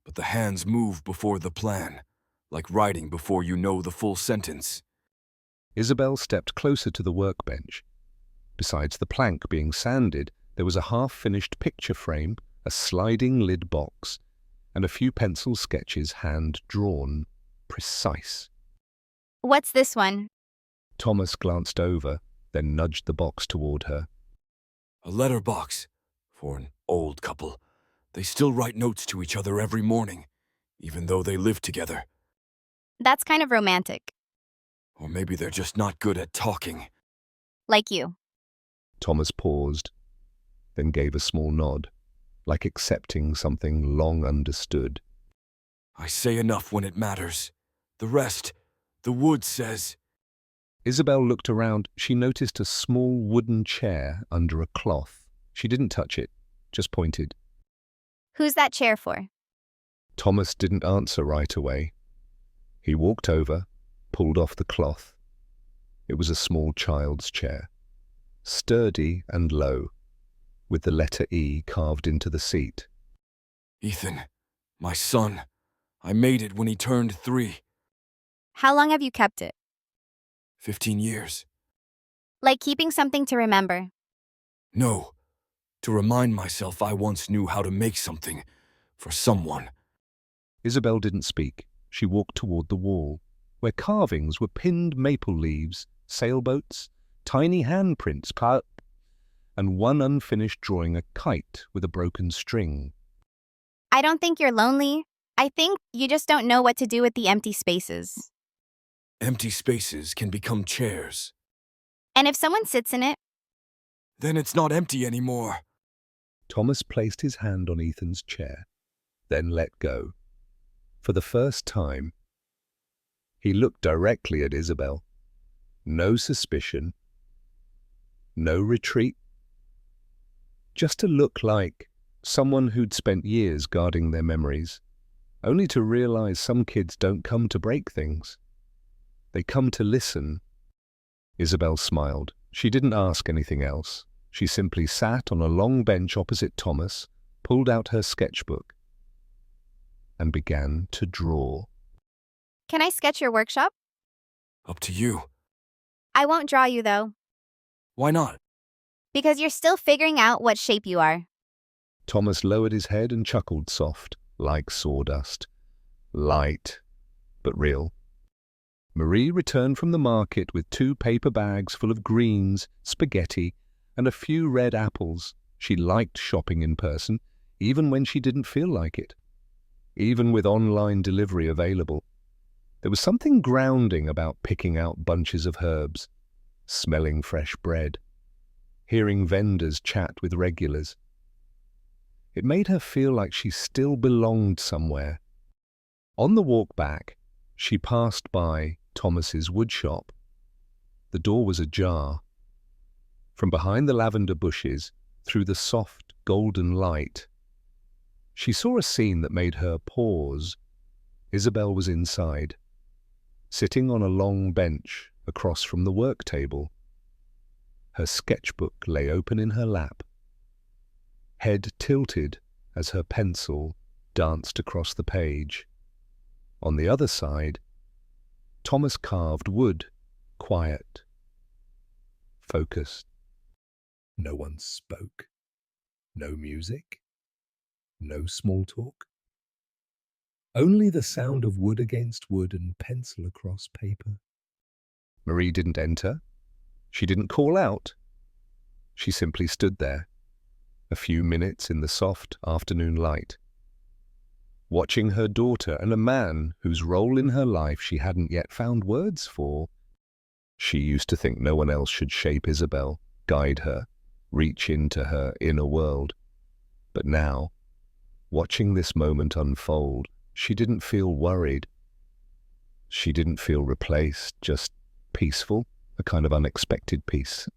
but the hands move before the plan, like writing before you know the full sentence. Isabel stepped closer to the workbench. Besides the plank being sanded, there was a half-finished picture frame, a sliding lid box, and a few pencil sketches hand-drawn, precise. What's this one? Thomas glanced over, then nudged the box toward her. A letterbox for an old couple. They still write notes to each other every morning, even though they live together. That's kind of romantic. Or maybe they're just not good at talking. Like you. Thomas paused, then gave a small nod, like accepting something long understood. I say enough when it matters. The rest, the wood says. Isabel looked around. She noticed a small wooden chair under a cloth. She didn't touch it, just pointed. Who's that chair for? Thomas didn't answer right away. He walked over, pulled off the cloth. It was a small child's chair, sturdy and low, with the letter E carved into the seat. Ethan, my son. I made it when he turned 3. How long have you kept it? 15 years. Like keeping something to remember. No. To remind myself I once knew how to make something for someone. Isabel didn't speak. She walked toward the wall, where carvings were pinned maple leaves, sailboats, tiny handprints, and one unfinished drawing a kite with a broken string. I don't think you're lonely. I think you just don't know what to do with the empty spaces. Empty spaces can become chairs. And if someone sits in it, Then it's not empty anymore. Thomas placed his hand on Ethan's chair, then let go. For the first time, he looked directly at Isabel. No suspicion, no retreat, just a look like someone who'd spent years guarding their memories, only to realize some kids don't come to break things. They come to listen. Isabel smiled. She didn't ask anything else. She simply sat on a long bench opposite Thomas, pulled out her sketchbook, and began to draw. can I sketch your workshop? Up to you. I won't draw you though, Why not? because you're still figuring out what shape you are. Thomas lowered his head and chuckled soft, like sawdust. Light, but real. Marie returned from the market with 2 paper bags full of greens, spaghetti, and a few red apples. She liked shopping in person, even when she didn't feel like it. Even with online delivery available. There was something grounding about picking out bunches of herbs, smelling fresh bread, hearing vendors chat with regulars. It made her feel like she still belonged somewhere. On the walk back, she passed by Thomas's woodshop. The door was ajar. From behind the lavender bushes, through the soft, golden light, she saw a scene that made her pause. Isabel was inside, sitting on a long bench across from the work table. Her sketchbook lay open in her lap, head tilted as her pencil danced across the page. On the other side, Thomas carved wood, quiet, focused. No one spoke. No music. No small talk. Only the sound of wood against wood and pencil across paper. Marie didn't enter. She didn't call out. She simply stood there, a few minutes in the soft afternoon light, watching her daughter and a man whose role in her life she hadn't yet found words for She used to think no one else should shape Isabel, guide her, reach into her inner world. But now, watching this moment unfold, she didn't feel worried. She didn't feel replaced, just peaceful, a kind of unexpected peace.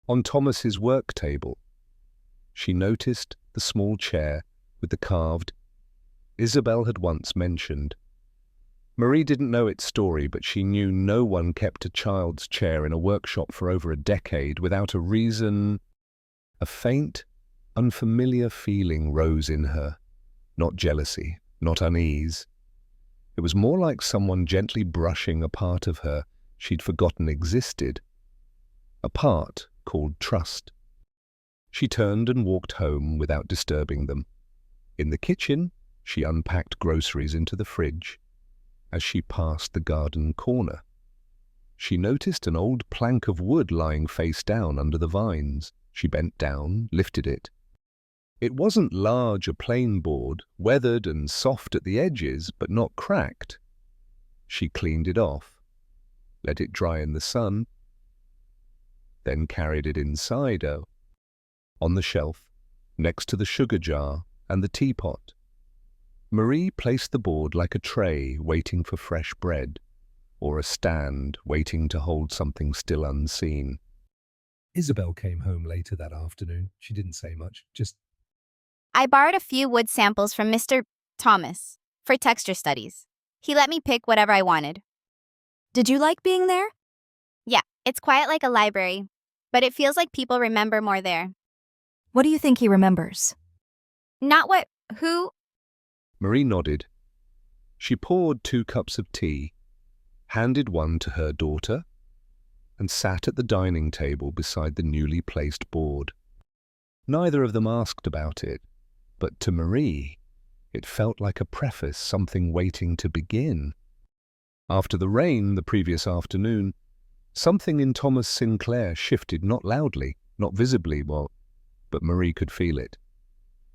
On Thomas's work table, she noticed the small chair with the carved Isabel had once mentioned. Marie didn't know its story, but she knew no one kept a child's chair in a workshop for over a decade without a reason. A faint, unfamiliar feeling rose in her. Not jealousy, not unease. It was more like someone gently brushing a part of her she'd forgotten existed. A part called trust. She turned and walked home without disturbing them. In the kitchen, she unpacked groceries into the fridge. As she passed the garden corner, she noticed an old plank of wood lying face down under the vines. She bent down, lifted it. It wasn't large, a plain board, weathered and soft at the edges, but not cracked. She cleaned it off, let it dry in the sun, then carried it inside her, on the shelf, next to the sugar jar and the teapot. Marie placed the board like a tray waiting for fresh bread, or a stand waiting to hold something still unseen. Isabel came home later that afternoon. She didn't say much, just I borrowed a few wood samples from Mr. Thomas for texture studies. He let me pick whatever I wanted. Did you like being there? Yeah, it's quiet like a library, but it feels like people remember more there. What do you think he remembers? Not what, who. Marie nodded. She poured 2 cups of tea, handed one to her daughter, and sat at the dining table beside the newly placed board. Neither of them asked about it, but to Marie, it felt like a preface, something waiting to begin. After the rain the previous afternoon, something in Thomas Sinclair shifted, not loudly, not visibly, but Marie could feel it.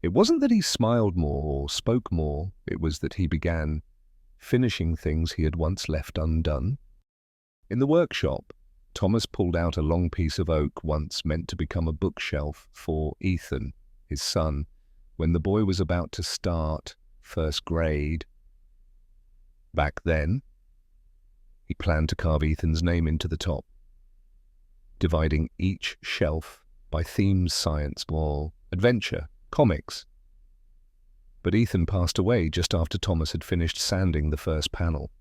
It wasn't that he smiled more or spoke more, it was that he began finishing things he had once left undone. In the workshop, Thomas pulled out a long piece of oak once meant to become a bookshelf for Ethan, his son, when the boy was about to start first grade. Back then, he planned to carve Ethan's name into the top, dividing each shelf by themes: science, wall, adventure, comics. But Ethan passed away just after Thomas had finished sanding the first panel.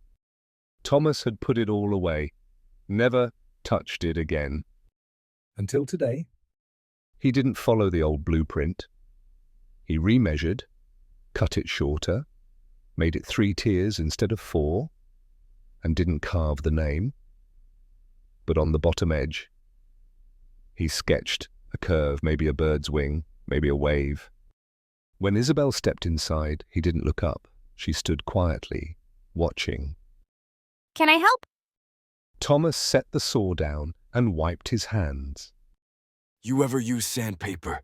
Thomas had put it all away, never touched it again. until today. He didn't follow the old blueprint. He remeasured, cut it shorter, made it 3 tiers instead of 4, and didn't carve the name. But on the bottom edge, he sketched a curve, maybe a bird's wing, maybe a wave. When Isabel stepped inside, he didn't look up. She stood quietly, watching. Can I help? Thomas set the saw down and wiped his hands. You ever use sandpaper?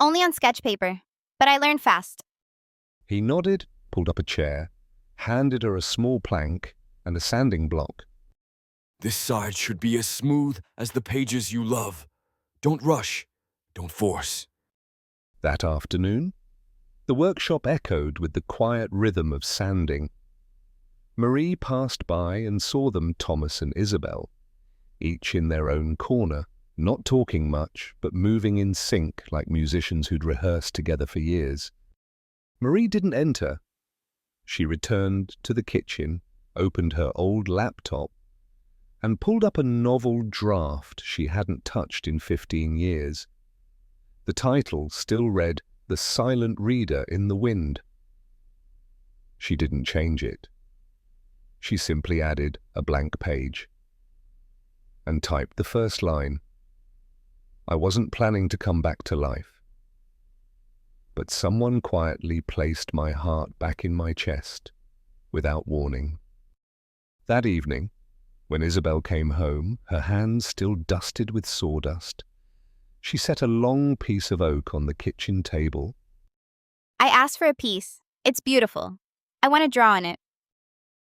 Only on sketch paper, but I learned fast. He nodded, pulled up a chair, handed her a small plank and a sanding block. This side should be as smooth as the pages you love. Don't rush. Don't force. That afternoon, the workshop echoed with the quiet rhythm of sanding. Marie passed by and saw them, Thomas and Isabel, each in their own corner, not talking much, but moving in sync like musicians who'd rehearsed together for years. Marie didn't enter. She returned to the kitchen, opened her old laptop, and pulled up a novel draft she hadn't touched in 15 years. The title still read The Silent Reader in the Wind. She didn't change it. She simply added a blank page and typed the first line. I wasn't planning to come back to life, but someone quietly placed my heart back in my chest without warning. That evening, when Isabel came home, her hands still dusted with sawdust, she set a long piece of oak on the kitchen table. I asked for a piece. It's beautiful. I want to draw on it.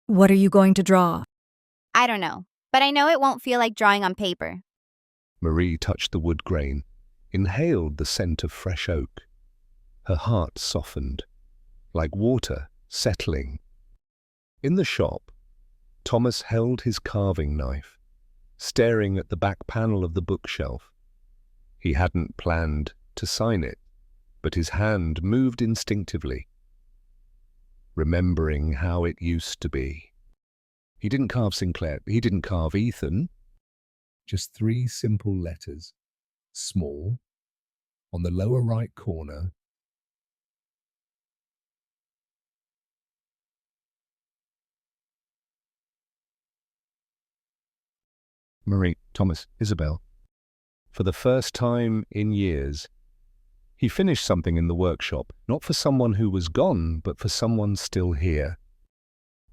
What are you going to draw? I don't know, but I know it won't feel like drawing on paper. Marie touched the wood grain, inhaled the scent of fresh oak. Her heart softened, like water settling. In the shop, Thomas held his carving knife, staring at the back panel of the bookshelf. He hadn't planned to sign it, but his hand moved instinctively, remembering how it used to be. He didn't carve Sinclair, he didn't carve Ethan. Just 3 simple letters, small, on the lower right corner. Marie, Thomas, Isabel. For the first time in years, he finished something in the workshop, not for someone who was gone, but for someone still here.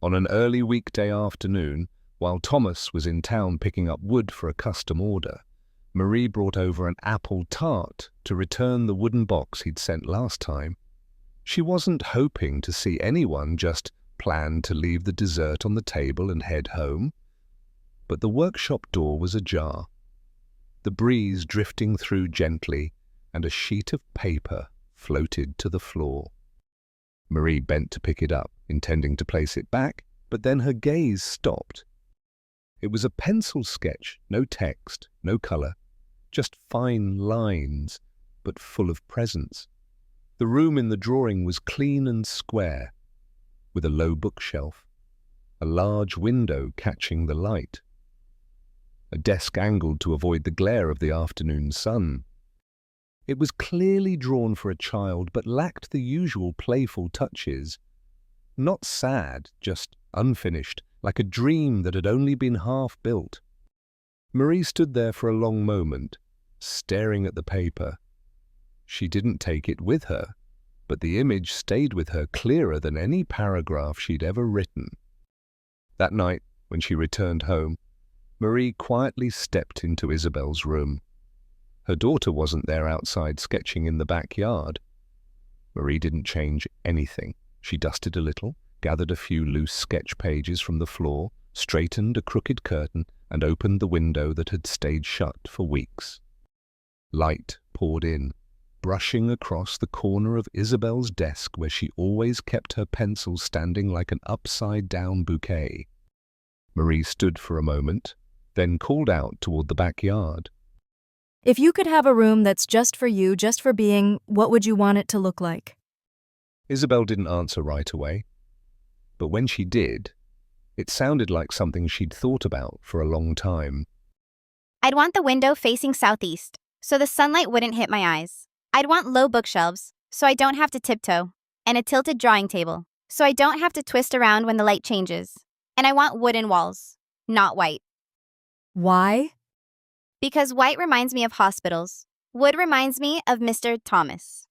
On an early weekday afternoon, while Thomas was in town picking up wood for a custom order, Marie brought over an apple tart to return the wooden box he'd sent last time. She wasn't hoping to see anyone, just planned to leave the dessert on the table and head home. But the workshop door was ajar, the breeze drifting through gently, and a sheet of paper floated to the floor. Marie bent to pick it up, intending to place it back, but then her gaze stopped. It was a pencil sketch, no text, no color, just fine lines, but full of presence. The room in the drawing was clean and square, with a low bookshelf, a large window catching the light, a desk angled to avoid the glare of the afternoon sun. It was clearly drawn for a child, but lacked the usual playful touches. Not sad, just unfinished, like a dream that had only been half built. Marie stood there for a long moment, staring at the paper. She didn't take it with her, but the image stayed with her clearer than any paragraph she'd ever written. That night, when she returned home, Marie quietly stepped into Isabel's room. Her daughter wasn't there outside sketching in the backyard. Marie didn't change anything. She dusted a little, gathered a few loose sketch pages from the floor, straightened a crooked curtain, and opened the window that had stayed shut for weeks. Light poured in, brushing across the corner of Isabel's desk where she always kept her pencil standing like an upside-down bouquet. Marie stood for a moment, then called out toward the backyard. If you could have a room that's just for you, just for being, what would you want it to look like? Isabel didn't answer right away, but when she did, it sounded like something she'd thought about for a long time. I'd want the window facing southeast, so the sunlight wouldn't hit my eyes. I'd want low bookshelves, so I don't have to tiptoe, and a tilted drawing table, so I don't have to twist around when the light changes. And I want wooden walls, not white. Why? Because white reminds me of hospitals. Wood reminds me of Mr. Thomas.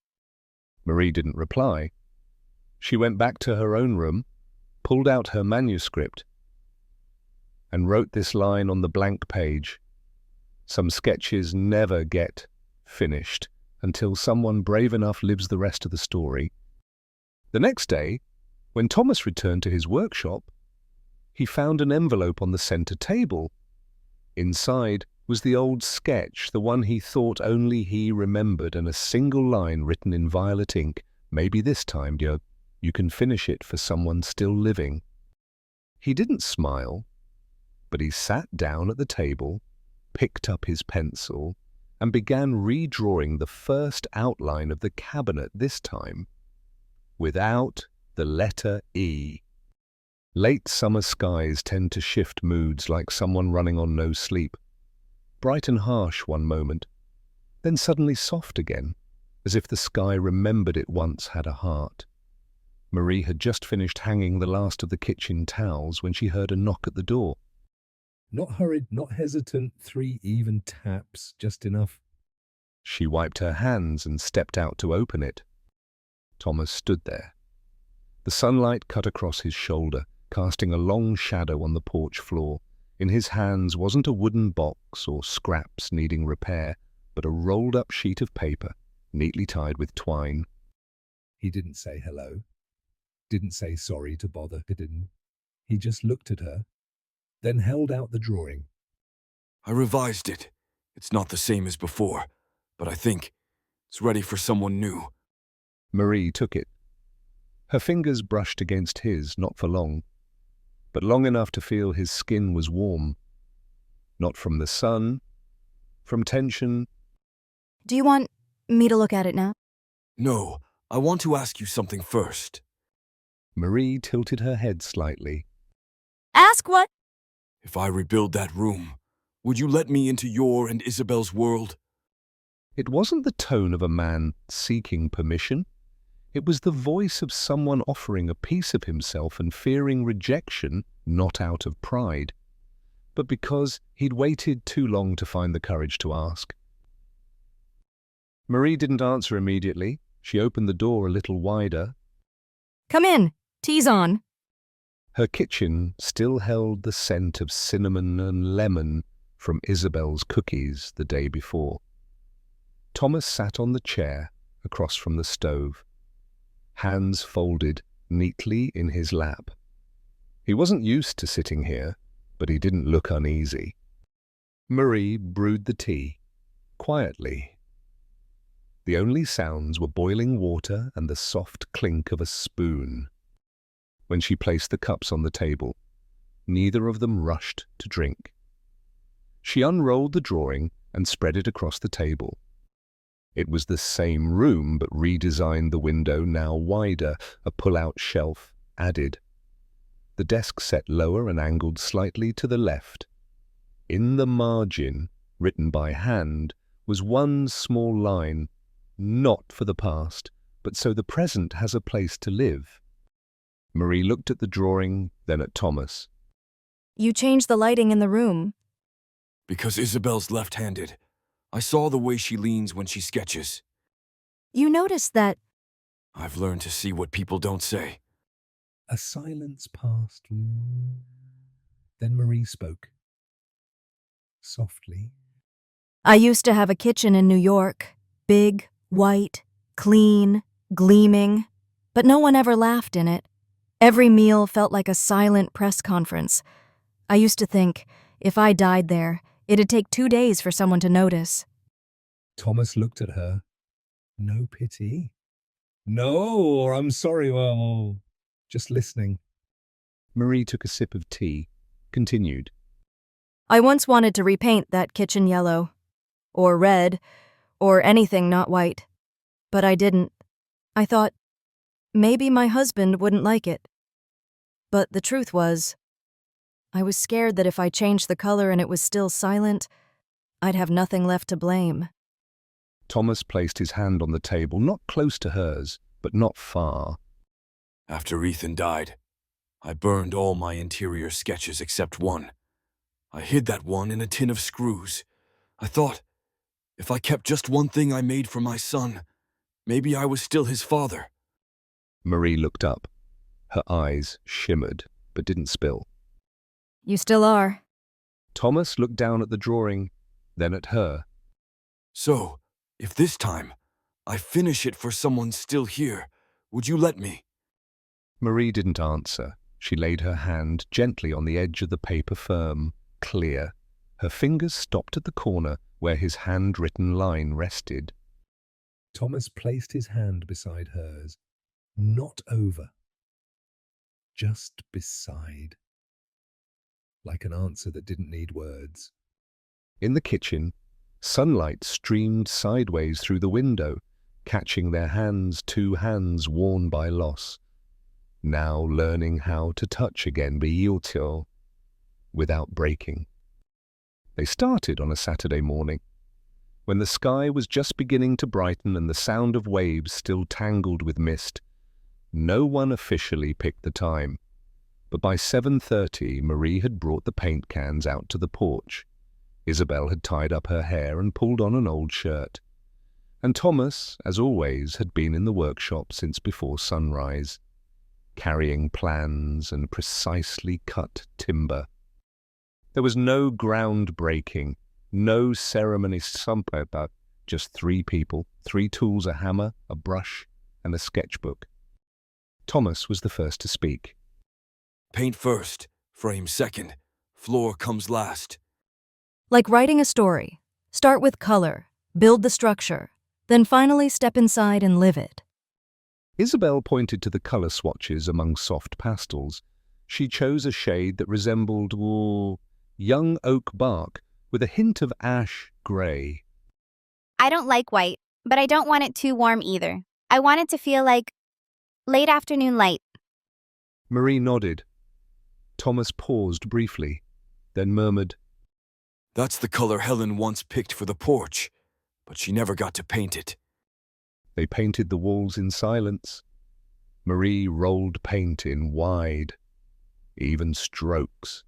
Marie didn't reply. She went back to her own room, pulled out her manuscript, and wrote this line on the blank page. Some sketches never get finished until someone brave enough lives the rest of the story. The next day, when Thomas returned to his workshop, he found an envelope on the center table. Inside was the old sketch, the one he thought only he remembered, and a single line written in violet ink. Maybe this time, dear, you can finish it for someone still living. He didn't smile, but he sat down at the table, picked up his pencil, and began redrawing the first outline of the cabinet, this time without the letter E. Late summer skies tend to shift moods like someone running on no sleep. Bright and harsh one moment, then suddenly soft again, as if the sky remembered it once had a heart. Marie had just finished hanging the last of the kitchen towels when she heard a knock at the door. Not hurried, not hesitant, 3 even taps, just enough. She wiped her hands and stepped out to open it. Thomas stood there. The sunlight cut across his shoulder, casting a long shadow on the porch floor. In his hands wasn't a wooden box or scraps needing repair, but a rolled-up sheet of paper, neatly tied with twine. He didn't say hello, didn't say sorry to bother, didn't. He just looked at her, then held out the drawing. I revised it. It's not the same as before, but I think it's ready for someone new. Marie took it. Her fingers brushed against his, not for long, but long enough to feel his skin was warm. Not from the sun, from tension. Do you want me to look at it now? No, I want to ask you something first. Marie tilted her head slightly. Ask what? If I rebuild that room, would you let me into your and Isabel's world? It wasn't the tone of a man seeking permission. It was the voice of someone offering a piece of himself and fearing rejection, not out of pride, but because he'd waited too long to find the courage to ask. Marie didn't answer immediately. She opened the door a little wider. Come in. Tea's on. Her kitchen still held the scent of cinnamon and lemon from Isabel's cookies the day before. Thomas sat on the chair across from the stove, hands folded neatly in his lap. He wasn't used to sitting here, but he didn't look uneasy. Marie brewed the tea, quietly. The only sounds were boiling water and the soft clink of a spoon. When she placed the cups on the table, neither of them rushed to drink. She unrolled the drawing and spread it across the table. It was the same room, but redesigned, the window now wider, a pull-out shelf added. The desk set lower and angled slightly to the left. In the margin, written by hand, was one small line, not for the past, but so the present has a place to live. Marie looked at the drawing, then at Thomas. You changed the lighting in the room. Because Isabel's left-handed. I saw the way she leans when she sketches. You noticed that. I've learned to see what people don't say. A silence passed. Then Marie spoke. Softly. I used to have a kitchen in New York. Big, white, clean, gleaming. But no one ever laughed in it. Every meal felt like a silent press conference. I used to think, if I died there, it'd take 2 days for someone to notice. Thomas looked at her. No pity. No, or I'm sorry, well, just listening. Marie took a sip of tea, continued. I once wanted to repaint that kitchen yellow, or red, or anything not white. But I didn't. I thought, maybe my husband wouldn't like it. But the truth was, I was scared that if I changed the color and it was still silent, I'd have nothing left to blame. Thomas placed his hand on the table, not close to hers, but not far. After Ethan died, I burned all my interior sketches except one. I hid that one in a tin of screws. I thought, if I kept just one thing I made for my son, maybe I was still his father. Marie looked up. Her eyes shimmered, but didn't spill. You still are. Thomas looked down at the drawing, then at her. So, if this time I finish it for someone still here, would you let me? Marie didn't answer. She laid her hand gently on the edge of the paper, firm, clear. Her fingers stopped at the corner where his handwritten line rested. Thomas placed his hand beside hers, not over, just beside, like an answer that didn't need words. In the kitchen, sunlight streamed sideways through the window, catching their hands, 2 hands worn by loss, now learning how to touch again, without breaking. They started on a Saturday morning, when the sky was just beginning to brighten and the sound of waves still tangled with mist. No one officially picked the time, but by 7:30 Marie had brought the paint cans out to the porch. Isabel had tied up her hair and pulled on an old shirt. And Thomas, as always, had been in the workshop since before sunrise, carrying plans and precisely cut timber. There was no ground-breaking, no ceremony, just 3 people, 3 tools, a hammer, a brush, and a sketchbook. Thomas was the first to speak. Paint first, frame second, Floor comes last. Like writing a story. Start with color, build the structure, then finally step inside and live it. Isabel pointed to the colour swatches among soft pastels. She chose a shade that resembled young oak bark with a hint of ash grey. I don't like white, but I don't want it too warm either. I want it to feel like late afternoon light. Marie nodded. Thomas paused briefly, then murmured, That's the color Helen once picked for the porch, but she never got to paint it. They painted the walls in silence. Marie rolled paint in wide, even strokes.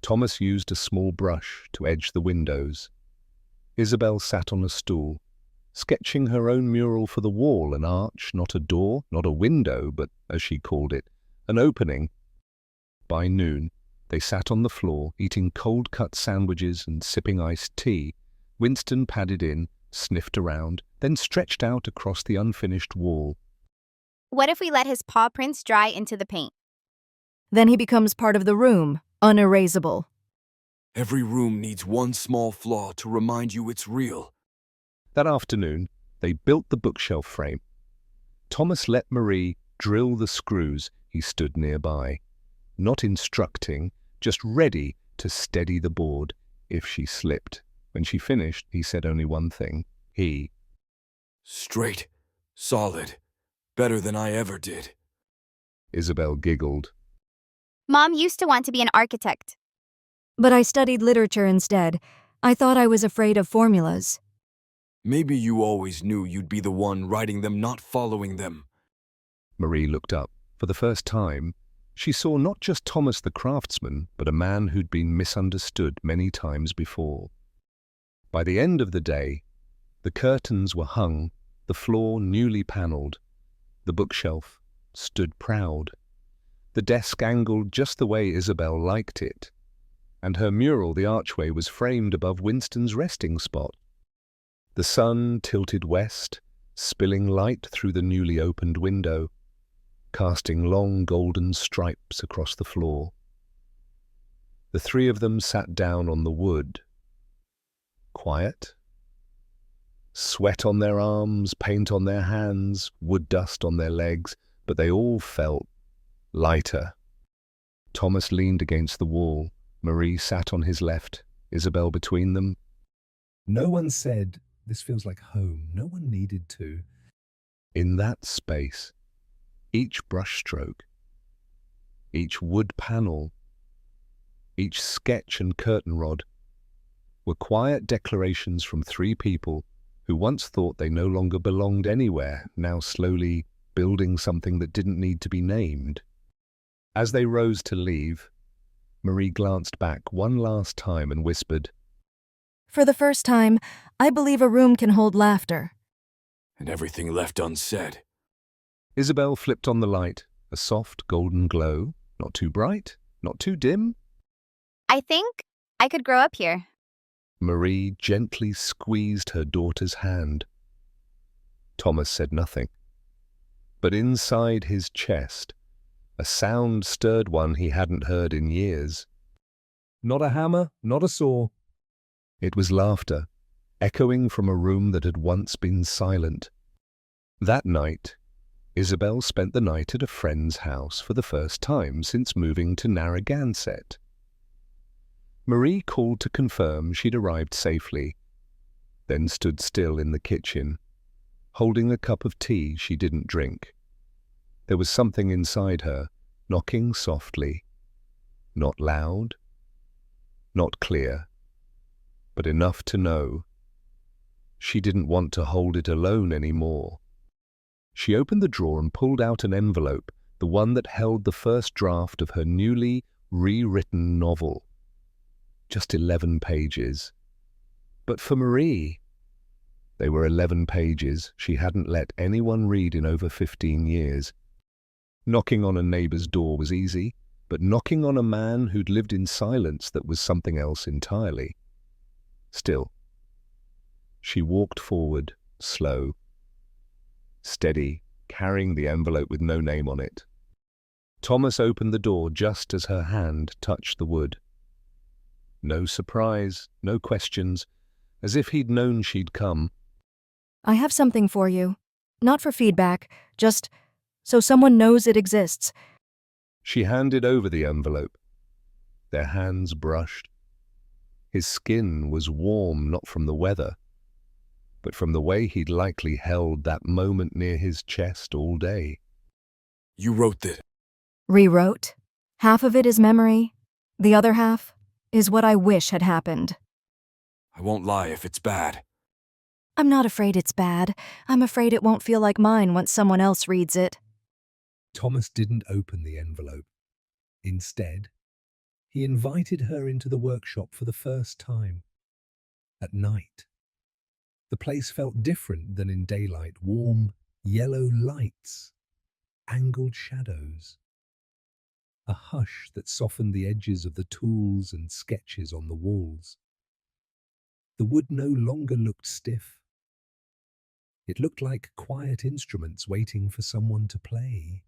Thomas used a small brush to edge the windows. Isabel sat on a stool, sketching her own mural for the wall, an arch, not a door, not a window, but, as she called it, an opening. By noon, they sat on the floor, eating cold-cut sandwiches and sipping iced tea. Winston padded in, sniffed around, then stretched out across the unfinished wall. What if we let his paw prints dry into the paint? Then he becomes part of the room, unerasable. Every room needs one small flaw to remind you it's real. That afternoon, they built the bookshelf frame. Thomas let Marie drill the screws. He stood nearby, not instructing, just ready to steady the board if she slipped. When she finished, he said only one thing. Straight, solid, better than I ever did. Isabel giggled. Mom used to want to be an architect. But I studied literature instead. I thought I was afraid of formulas. Maybe you always knew you'd be the one writing them, not following them. Marie looked up. For the first time, she saw not just Thomas the craftsman, but a man who'd been misunderstood many times before. By the end of the day, the curtains were hung, the floor newly panelled. The bookshelf stood proud. The desk angled just the way Isabel liked it, and her mural, the archway, was framed above Winston's resting spot. The sun tilted west, spilling light through the newly opened window, casting long golden stripes across the floor. The three of them sat down on the wood. Quiet. Sweat on their arms, paint on their hands, wood dust on their legs, but they all felt lighter. Thomas leaned against the wall. Marie sat on his left, Isabel between them. No one said, "This feels like home." No one needed to. In that space, each brushstroke, each wood panel, each sketch and curtain rod were quiet declarations from three people who once thought they no longer belonged anywhere, now slowly building something that didn't need to be named. As they rose to leave, Marie glanced back one last time and whispered, For the first time, I believe a room can hold laughter. And everything left unsaid. Isabel flipped on the light, a soft golden glow, not too bright, not too dim. I think I could grow up here. Marie gently squeezed her daughter's hand. Thomas said nothing. But inside his chest, a sound stirred one he hadn't heard in years. Not a hammer, not a saw. It was laughter, echoing from a room that had once been silent. That night, Isabel spent the night at a friend's house for the first time since moving to Narragansett. Marie called to confirm she'd arrived safely, then stood still in the kitchen, holding a cup of tea she didn't drink. There was something inside her, knocking softly, not loud, not clear, but enough to know. She didn't want to hold it alone anymore. She opened the drawer and pulled out an envelope, the one that held the first draft of her newly rewritten novel. Just 11 pages. But for Marie, they were 11 pages she hadn't let anyone read in over 15 years. Knocking on a neighbor's door was easy, but knocking on a man who'd lived in silence, that was something else entirely. Still, she walked forward, slow, steady, carrying the envelope with no name on it. Thomas opened the door just as her hand touched the wood. No surprise, no questions, as if he'd known she'd come. I have something for you. Not for feedback, just so someone knows it exists. She handed over the envelope. Their hands brushed. His skin was warm not from the weather, but from the way he'd likely held that moment near his chest all day. You wrote that. Rewrote. Half of it is memory. The other half is what I wish had happened. I won't lie if it's bad. I'm not afraid it's bad. I'm afraid it won't feel like mine once someone else reads it. Thomas didn't open the envelope. Instead, he invited her into the workshop for the first time. At night. The place felt different than in daylight. Warm, yellow lights, angled shadows. A hush that softened the edges of the tools and sketches on the walls. The wood no longer looked stiff. It looked like quiet instruments waiting for someone to play.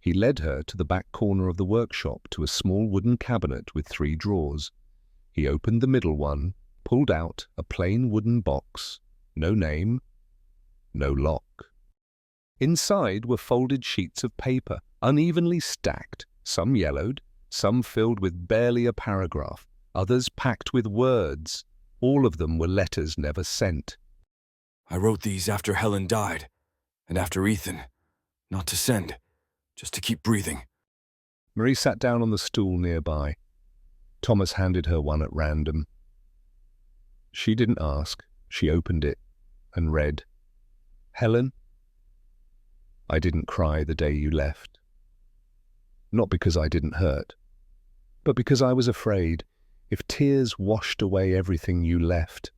He led her to the back corner of the workshop to a small wooden cabinet with 3 drawers. He opened the middle one, pulled out a plain wooden box, no name, no lock. Inside were folded sheets of paper, unevenly stacked, some yellowed, some filled with barely a paragraph, others packed with words. All of them were letters never sent. I wrote these after Helen died, and after Ethan. Not to send, just to keep breathing. Marie sat down on the stool nearby. Thomas handed her one at random. She didn't ask. She opened it and read, Helen, I didn't cry the day you left. Not because I didn't hurt, but because I was afraid if tears washed away everything you left,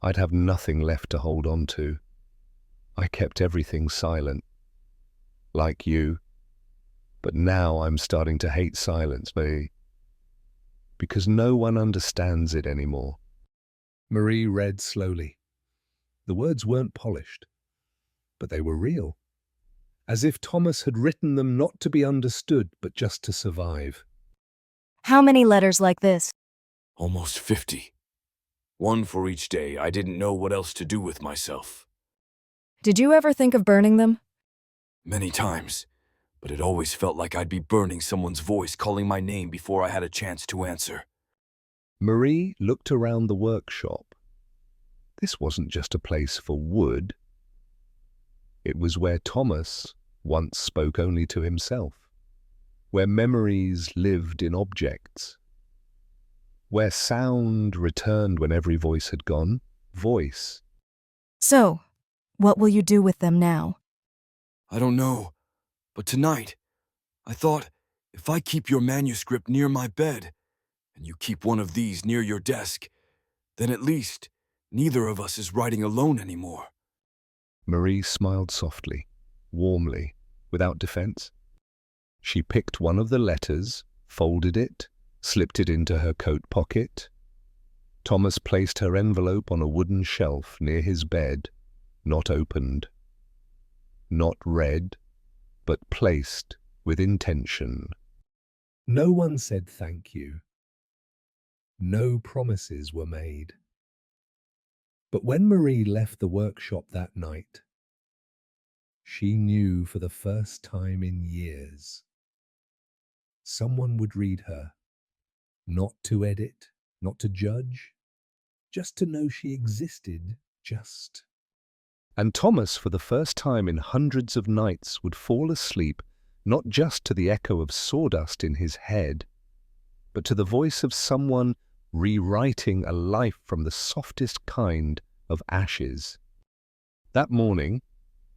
I'd have nothing left to hold on to. I kept everything silent, like you. But now I'm starting to hate silence, Marie, because no one understands it anymore. Marie read slowly. The words weren't polished, but they were real, as if Thomas had written them not to be understood, but just to survive. How many letters like this? Almost 50. One for each day I didn't know what else to do with myself. Did you ever think of burning them? Many times, but it always felt like I'd be burning someone's voice calling my name before I had a chance to answer. Marie looked around the workshop. This wasn't just a place for wood. It was where Thomas once spoke only to himself, where memories lived in objects, where sound returned when every voice had gone. Voice. So, what will you do with them now? I don't know, but tonight, I thought, if I keep your manuscript near my bed, and you keep one of these near your desk, then at least neither of us is writing alone anymore. Marie smiled softly, warmly, without defense. She picked one of the letters, folded it, slipped it into her coat pocket. Thomas placed her envelope on a wooden shelf near his bed, not opened, not read, but placed with intention. No one said thank you. No promises were made. But when Marie left the workshop that night, she knew for the first time in years, someone would read her, not to edit, not to judge, just to know she existed, just. And Thomas, for the first time in hundreds of nights, would fall asleep not just to the echo of sawdust in his head, but to the voice of someone rewriting a life from the softest kind of ashes. That morning,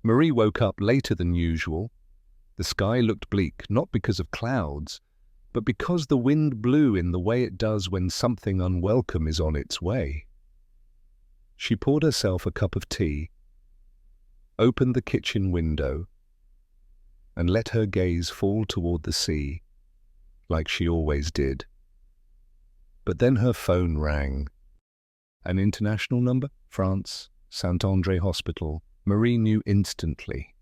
Marie woke up later than usual. The sky looked bleak, not because of clouds, but because the wind blew in the way it does when something unwelcome is on its way. She poured herself a cup of tea, opened the kitchen window, and let her gaze fall toward the sea, like she always did. But then her phone rang. An international number? France, Saint-André Hospital. Marie knew instantly.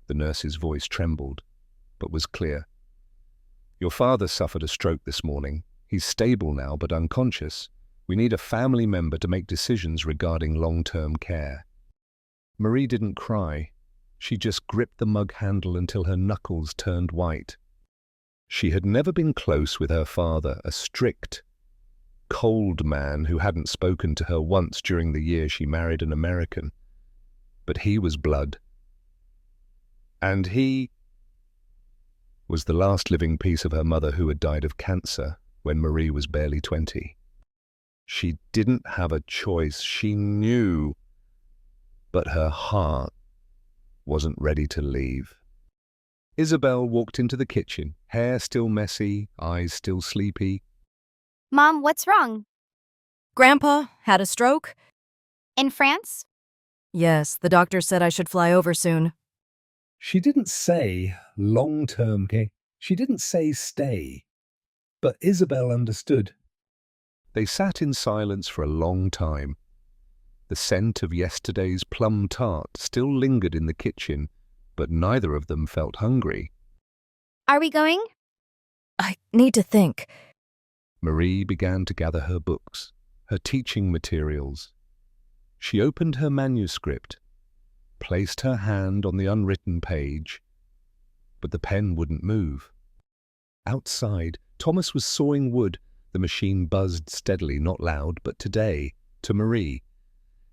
The nurse's voice trembled, but was clear. Your father suffered a stroke this morning. He's stable now but unconscious. We need a family member to make decisions regarding long-term care." Marie didn't cry. She just gripped the mug handle until her knuckles turned white. She had never been close with her father, a strict, cold man who hadn't spoken to her once during the year she married an American. But he was blood. And he was the last living piece of her mother who had died of cancer when Marie was barely 20. She didn't have a choice. She knew, but her heart wasn't ready to leave. Isabel walked into the kitchen, hair still messy, eyes still sleepy. Mom, what's wrong? Grandpa had a stroke? In France? Yes, the doctor said I should fly over soon. She didn't say long-term care. She didn't say stay. But Isabel understood. They sat in silence for a long time. The scent of yesterday's plum tart still lingered in the kitchen, but neither of them felt hungry. Are we going? I need to think. Marie began to gather her books, her teaching materials. She opened her manuscript, placed her hand on the unwritten page, but the pen wouldn't move. Outside, Thomas was sawing wood. The machine buzzed steadily, not loud, but today, to Marie,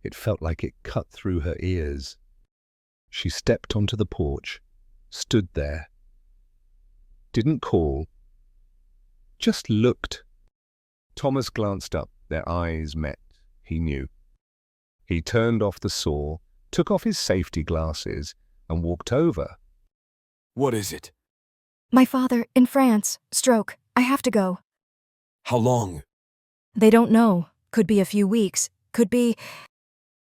it felt like it cut through her ears. She stepped onto the porch, stood there, didn't call, just looked. Thomas glanced up. Their eyes met. He knew. He turned off the saw, took off his safety glasses, and walked over. What is it? My father, in France, stroke. I have to go. How long? They don't know. Could be a few weeks. Could be...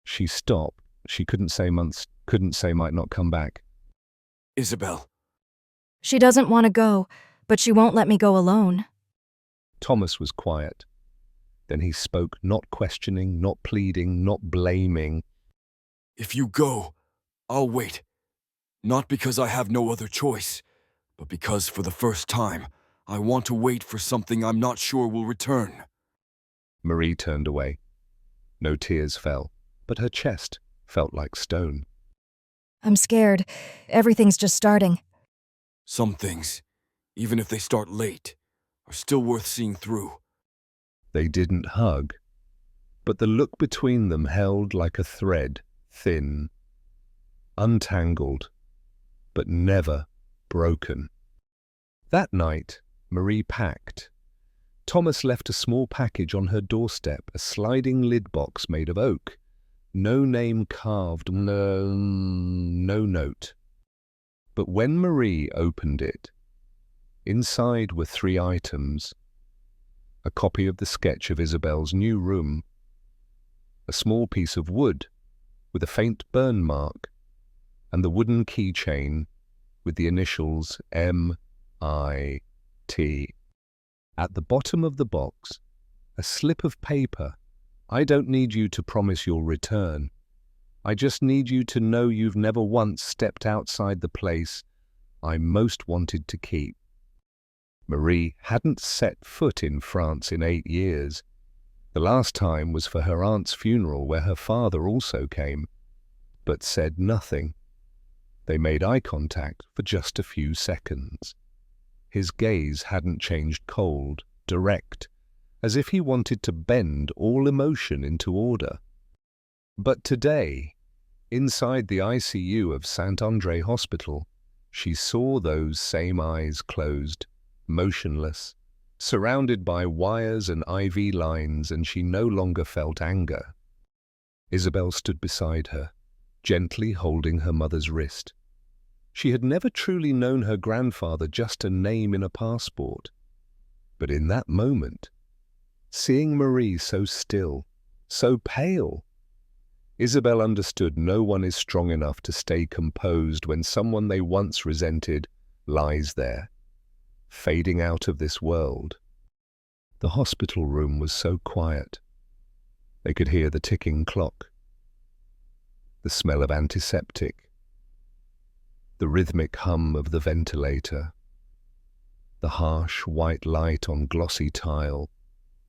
She stopped. She couldn't say months, couldn't say might not come back. Isabel. She doesn't want to go, but she won't let me go alone. Thomas was quiet. Then he spoke, not questioning, not pleading, not blaming. If you go, I'll wait. Not because I have no other choice, but because for the first time, I want to wait for something I'm not sure will return. Marie turned away. No tears fell, but her chest felt like stone. I'm scared. Everything's just starting. Some things, even if they start late, are still worth seeing through. They didn't hug, but the look between them held like a thread, thin, untangled, but never broken. That night, Marie packed. Thomas left a small package on her doorstep, a sliding lid box made of oak. No name carved, no note. But when Marie opened it, inside were 3 items. A copy of the sketch of Isabel's new room, a small piece of wood with a faint burn mark, and the wooden keychain with the initials M.I.T. At the bottom of the box, a slip of paper. I don't need you to promise you'll return. I just need you to know you've never once stepped outside the place I most wanted to keep. Marie hadn't set foot in France in 8 years. The last time was for her aunt's funeral, where her father also came, but said nothing. They made eye contact for just a few seconds. His gaze hadn't changed cold, direct, as if he wanted to bend all emotion into order. But today, inside the ICU of Saint-André Hospital, she saw those same eyes closed, motionless, surrounded by wires and IV lines, and she no longer felt anger. Isabel stood beside her, gently holding her mother's wrist. She had never truly known her grandfather, just a name in a passport. But in that moment, seeing Marie so still, so pale, Isabel understood no one is strong enough to stay composed when someone they once resented lies there, fading out of this world. The hospital room was so quiet. They could hear the ticking clock, the smell of antiseptic, the rhythmic hum of the ventilator. the harsh white light on glossy tile,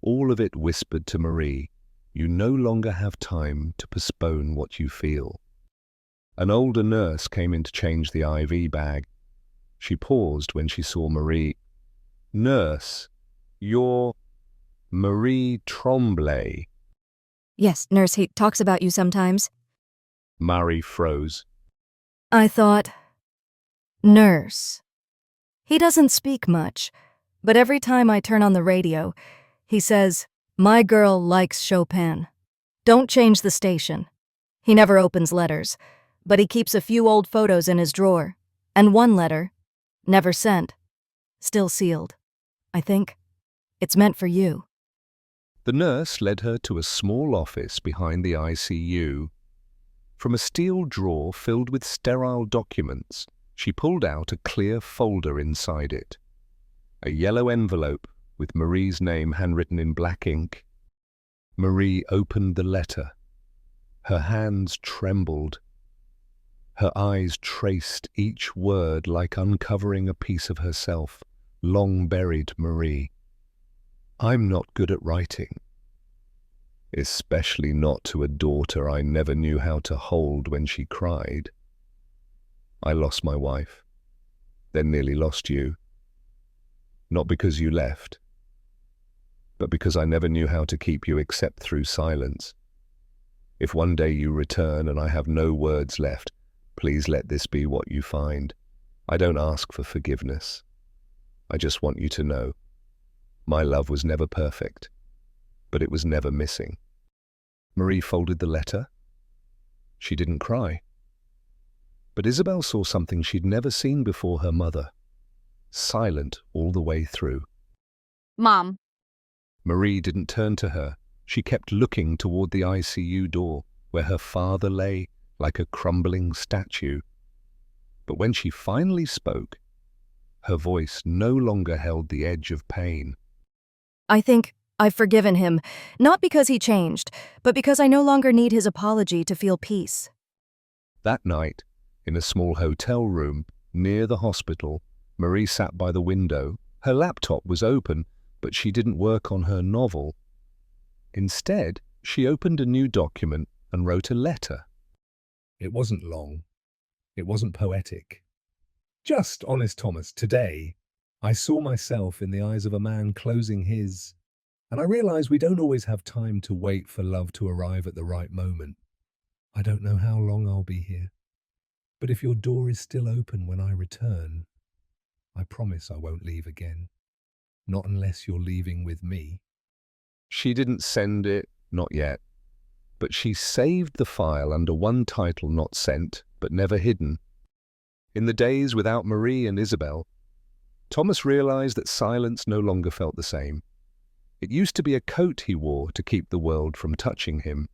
all of it whispered to Marie, "You no longer have time to postpone what you feel." An older nurse came in to change the IV bag. She paused when she saw Marie. "Nurse, you're Marie Tremblay." Yes, nurse, he talks about you sometimes. Marie froze. I thought, nurse. He doesn't speak much, but every time I turn on the radio, he says, "My girl likes Chopin. Don't change the station." He never opens letters, but he keeps a few old photos in his drawer, and one letter, never sent, still sealed. I think it's meant for you. The nurse led her to a small office behind the ICU. From a steel drawer filled with sterile documents, she pulled out a clear folder inside it. A yellow envelope with Marie's name handwritten in black ink. Marie opened the letter. Her hands trembled. Her eyes traced each word like uncovering a piece of herself, long buried Marie. "I'm not good at writing. Especially not to a daughter I never knew how to hold when she cried. I lost my wife, then nearly lost you. Not because you left, but because I never knew how to keep you except through silence. If one day you return and I have no words left, please let this be what you find. I don't ask for forgiveness. I just want you to know, my love was never perfect, but it was never missing." Marie folded the letter. She didn't cry. But Isabel saw something she'd never seen before her mother, silent all the way through. Mom. Marie didn't turn to her. She kept looking toward the ICU door, where her father lay like a crumbling statue. But when she finally spoke, her voice no longer held the edge of pain. I think I've forgiven him, not because he changed, but because I no longer need his apology to feel peace. That night, in a small hotel room near the hospital, Marie sat by the window. Her laptop was open, but she didn't work on her novel. Instead, she opened a new document and wrote a letter. It wasn't long. It wasn't poetic. Just, honest Thomas, today, I saw myself in the eyes of a man closing his, and I realized we don't always have time to wait for love to arrive at the right moment. I don't know how long I'll be here, but if your door is still open when I return, I promise I won't leave again. Not unless you're leaving with me. She didn't send it, not yet, but she saved the file under one title not sent, but never hidden. In the days without Marie and Isabel, Thomas realized that silence no longer felt the same. It used to be a coat he wore to keep the world from touching him.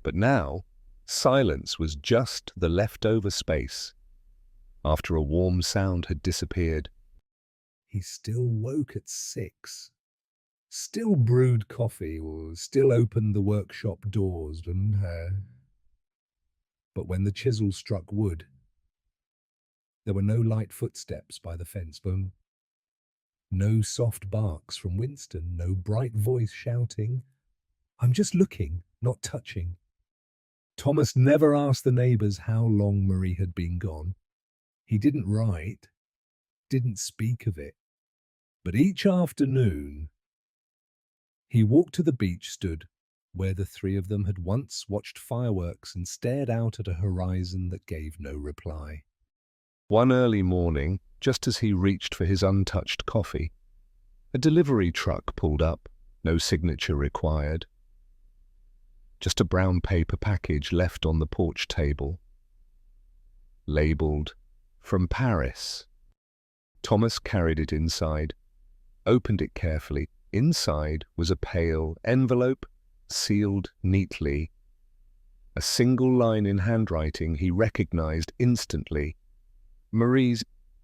But now, silence was just the leftover space, after a warm sound had disappeared. He still woke at 6. Still brewed coffee or still opened the workshop doors. But when the chisel struck wood, there were no light footsteps by the fence. Boom. No soft barks from Winston, no bright voice shouting, "I'm just looking, not touching." Thomas never asked the neighbors how long Marie had been gone. He didn't write, didn't speak of it. But each afternoon, he walked to the beach, stood where the three of them had once watched fireworks and stared out at a horizon that gave no reply. One early morning, just as he reached for his untouched coffee, a delivery truck pulled up, no signature required. Just a brown paper package left on the porch table, labeled, "From Paris." Thomas carried it inside, opened it carefully. Inside was a pale envelope, sealed neatly. A single line in handwriting he recognized instantly. "Marie's,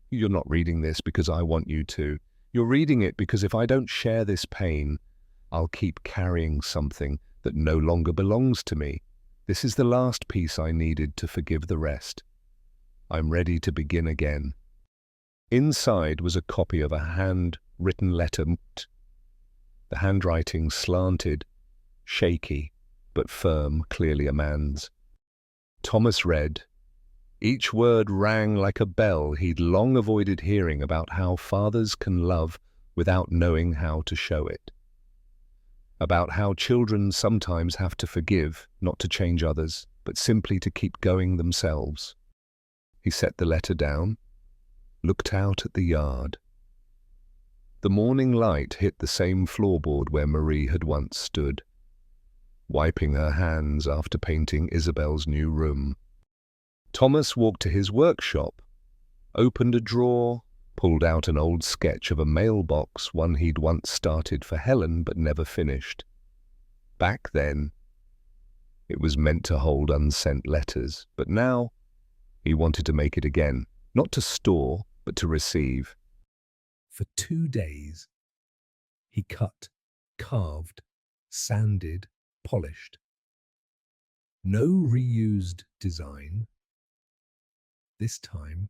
you're not reading this because I want you to. You're reading it because if I don't share this pain, I'll keep carrying something that no longer belongs to me. This is the last piece I needed to forgive the rest. I'm ready to begin again." Inside was a copy of a hand-written letter. The handwriting slanted, shaky, but firm, clearly a man's. Thomas read. Each word rang like a bell he'd long avoided hearing about how fathers can love without knowing how to show it. About how children sometimes have to forgive, not to change others, but simply to keep going themselves. He set the letter down, looked out at the yard. The morning light hit the same floorboard where Marie had once stood, wiping her hands after painting Isabel's new room. Thomas walked to his workshop, opened a drawer, pulled out an old sketch of a mailbox, one he'd once started for Helen but never finished. Back then, it was meant to hold unsent letters, but now he wanted to make it again, not to store, but to receive. For 2 days, he cut, carved, sanded, polished. No reused design. This time,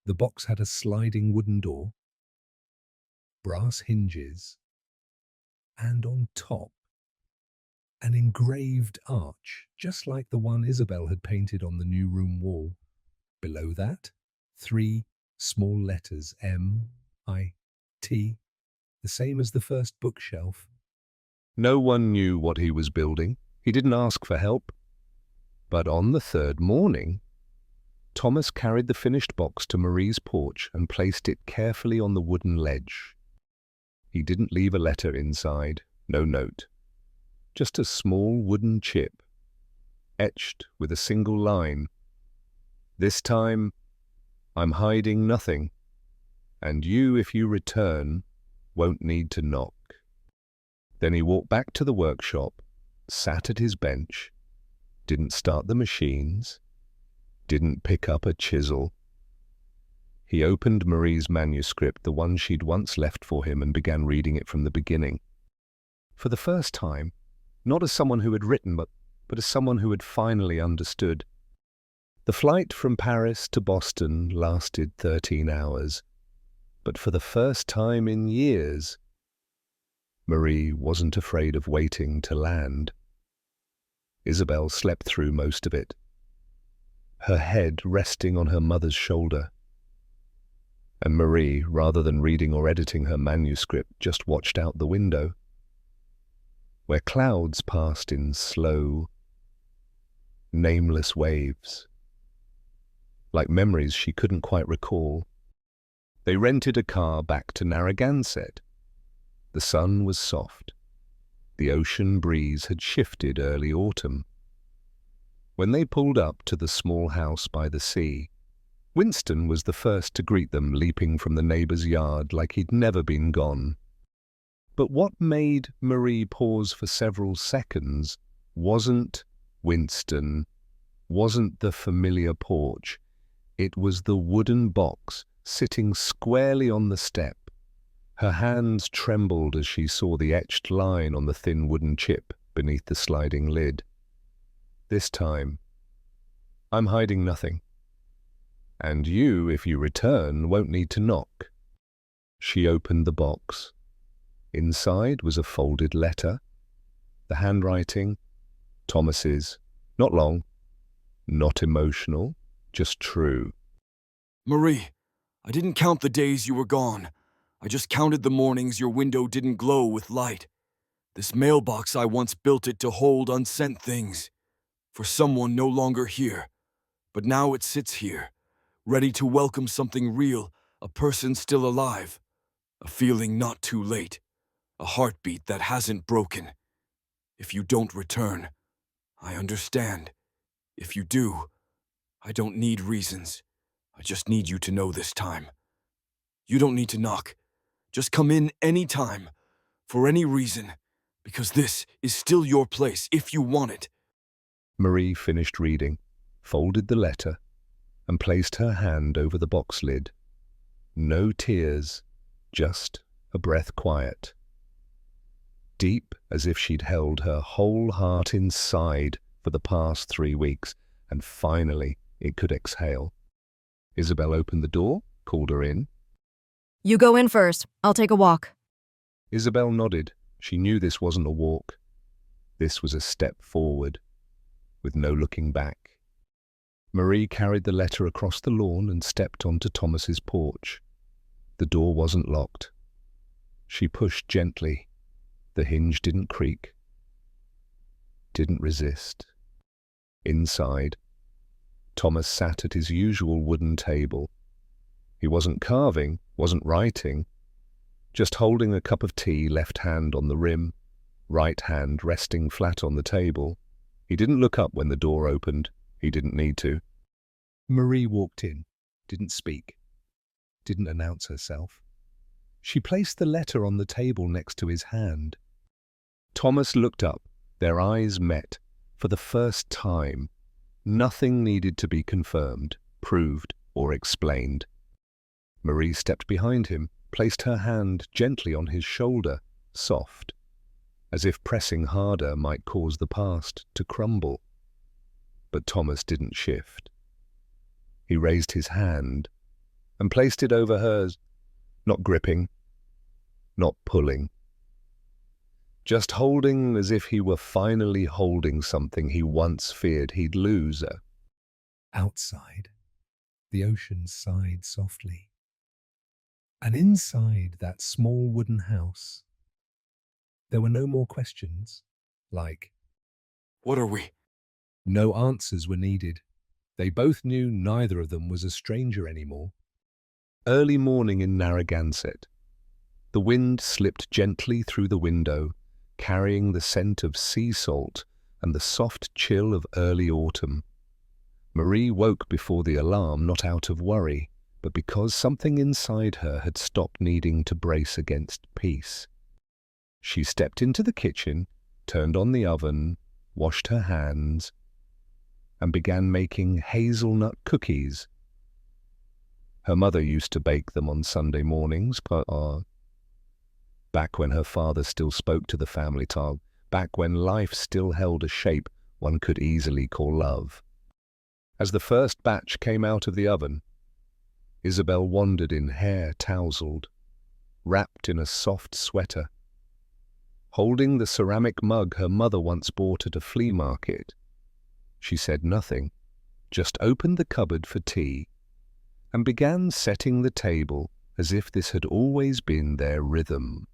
the box had a sliding wooden door, brass hinges, and on top, an engraved arch, just like the one Isabel had painted on the new room wall. Below that, 3 small letters, M-I-T, the same as the first bookshelf. No one knew what he was building. He didn't ask for help. But on the third morning, Thomas carried the finished box to Marie's porch and placed it carefully on the wooden ledge. He didn't leave a letter inside, no note. Just a small wooden chip, etched with a single line. This time, I'm hiding nothing, and you, if you return, won't need to knock. Then he walked back to the workshop, sat at his bench, didn't start the machines, didn't pick up a chisel. He opened Marie's manuscript, the one she'd once left for him, and began reading it from the beginning. For the first time, not as someone who had written, but as someone who had finally understood. The flight from Paris to Boston lasted 13 hours, but for the first time in years, Marie wasn't afraid of waiting to land. Isabel slept through most of it, her head resting on her mother's shoulder. And Marie, rather than reading or editing her manuscript, just watched out the window, where clouds passed in slow, nameless waves, like memories she couldn't quite recall. They rented a car back to Narragansett. The sun was soft. The ocean breeze had shifted early autumn. When they pulled up to the small house by the sea, Winston was the first to greet them, leaping from the neighbor's yard like he'd never been gone. But what made Marie pause for several seconds wasn't Winston, wasn't the familiar porch. It was the wooden box sitting squarely on the step. Her hands trembled as she saw the etched line on the thin wooden chip beneath the sliding lid. This time, I'm hiding nothing. And you, if you return, won't need to knock. She opened the box. Inside was a folded letter. The handwriting, Thomas's, not long, not emotional, just true. Marie, I didn't count the days you were gone. I just counted the mornings your window didn't glow with light. This mailbox, I once built it to hold unsent things. For someone no longer here. But now it sits here, ready to welcome something real, a person still alive. A feeling not too late. A heartbeat that hasn't broken. If you don't return, I understand. If you do, I don't need reasons. I just need you to know this time. You don't need to knock. Just come in any time, for any reason, because this is still your place if you want it. Marie finished reading, folded the letter, and placed her hand over the box lid. No tears, just a breath quiet. Deep, as if she'd held her whole heart inside for the past 3 weeks, and finally it could exhale. Isabel opened the door, called her in. You go in first. I'll take a walk. Isabel nodded. She knew this wasn't a walk. This was a step forward, with no looking back. Marie carried the letter across the lawn and stepped onto Thomas's porch. The door wasn't locked. She pushed gently. The hinge didn't creak. Didn't resist. Inside, Thomas sat at his usual wooden table. He wasn't carving, wasn't writing, just holding a cup of tea, left hand on the rim, right hand resting flat on the table. He didn't look up when the door opened. He didn't need to. Marie walked in, didn't speak, didn't announce herself. She placed the letter on the table next to his hand. Thomas looked up. Their eyes met. For the first time, nothing needed to be confirmed, proved, or explained. Marie stepped behind him, placed her hand gently on his shoulder, soft, as if pressing harder might cause the past to crumble. But Thomas didn't shift. He raised his hand and placed it over hers, not gripping, not pulling. Just holding as if he were finally holding something he once feared he'd lose. Outside, the ocean sighed softly. And inside that small wooden house, there were no more questions, like, What are we? no answers were needed. They both knew neither of them was a stranger anymore. Early morning in Narragansett. The wind slipped gently through the window, carrying the scent of sea salt and the soft chill of early autumn. Marie woke before the alarm, not out of worry, but because something inside her had stopped needing to brace against peace. She stepped into the kitchen, turned on the oven, washed her hands, and began making hazelnut cookies. Her mother used to bake them on Sunday mornings, back when her father still spoke to the family tongue, back when life still held a shape one could easily call love. As the first batch came out of the oven, Isabel wandered in hair tousled, wrapped in a soft sweater, holding the ceramic mug her mother once bought at a flea market. She said nothing, just opened the cupboard for tea and began setting the table as if this had always been their rhythm,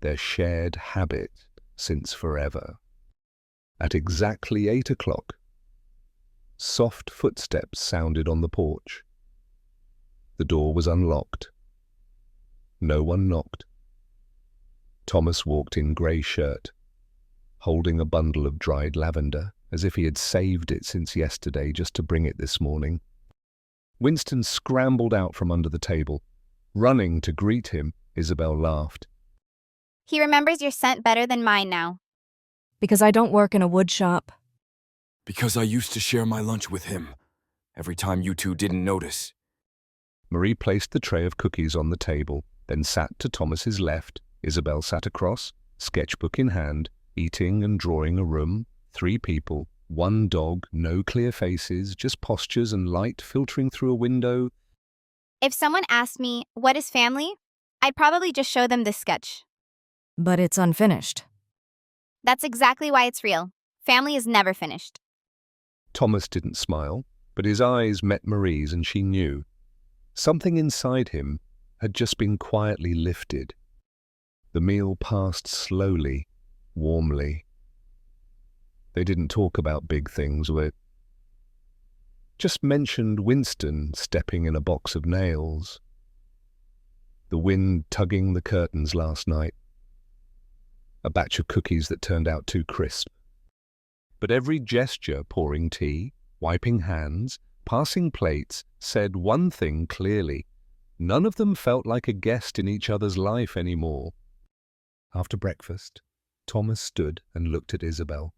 their shared habit since forever. At exactly 8 o'clock, soft footsteps sounded on the porch. The door was unlocked. No one knocked. Thomas walked in grey shirt, holding a bundle of dried lavender, as if he had saved it since yesterday just to bring it this morning. Winston scrambled out from under the table. Running to greet him, Isabel laughed. He remembers your scent better than mine now. Because I don't work in a wood shop. Because I used to share my lunch with him, every time you two didn't notice. Marie placed the tray of cookies on the table, then sat to Thomas's left. Isabel sat across, sketchbook in hand, eating and drawing a room, 3 people, 1 dog, no clear faces, just postures and light filtering through a window. If someone asked me, what is family? I'd probably just show them this sketch. But it's unfinished. That's exactly why it's real. Family is never finished. Thomas didn't smile, but his eyes met Marie's and she knew. Something inside him had just been quietly lifted. The meal passed slowly, warmly. They didn't talk about big things, just mentioned Winston stepping in a box of nails, the wind tugging the curtains last night, a batch of cookies that turned out too crisp. But every gesture, pouring tea, wiping hands, passing plates, said one thing clearly. None of them felt like a guest in each other's life anymore. After breakfast, Thomas stood and looked at Isabel.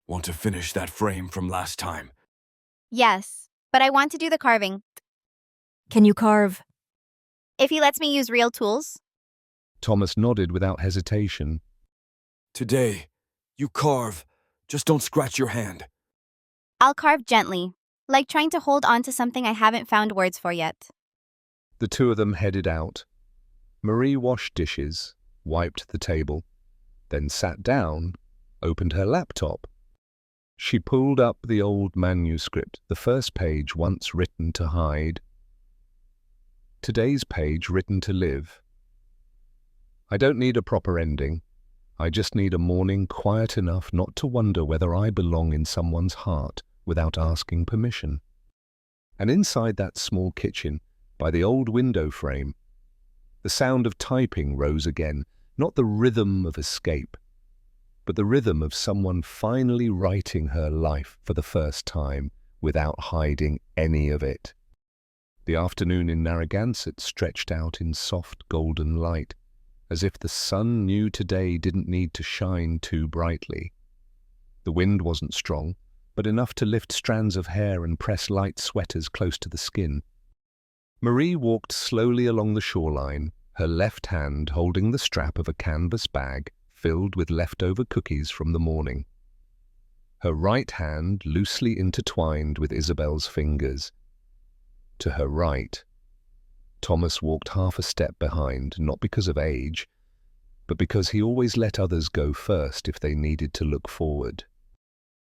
Want to finish that frame from last time? Yes, but I want to do the carving. Can you carve? If he lets me use real tools. Thomas nodded without hesitation. Today, you carve. Just don't scratch your hand. I'll carve gently, like trying to hold on to something I haven't found words for yet. The two of them headed out. Marie washed dishes, wiped the table, then sat down, opened her laptop. She pulled up the old manuscript, the first page once written to hide, today's page written to live. I don't need a proper ending. I just need a morning quiet enough not to wonder whether I belong in someone's heart without asking permission. And inside that small kitchen, by the old window frame, the sound of typing rose again, not the rhythm of escape, but the rhythm of someone finally writing her life for the first time without hiding any of it. The afternoon in Narragansett stretched out in soft golden light, as if the sun knew today didn't need to shine too brightly. The wind wasn't strong, but enough to lift strands of hair and press light sweaters close to the skin. Marie walked slowly along the shoreline, her left hand holding the strap of a canvas bag filled with leftover cookies from the morning. Her right hand loosely intertwined with Isabel's fingers. To her right, Thomas walked half a step behind, not because of age, but because he always let others go first if they needed to look forward.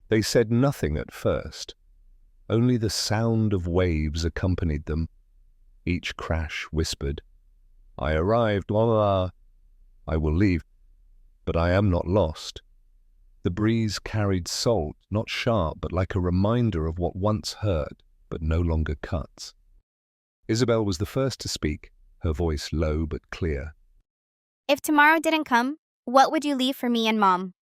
They said nothing at first. Only the sound of waves accompanied them. Each crash whispered, "I arrived, blah, blah, blah. I will leave, but I am not lost." The breeze carried salt, not sharp, but like a reminder of what once hurt, but no longer cuts. Isabel was the first to speak, her voice low but clear. If tomorrow didn't come, what would you leave for me and Mom?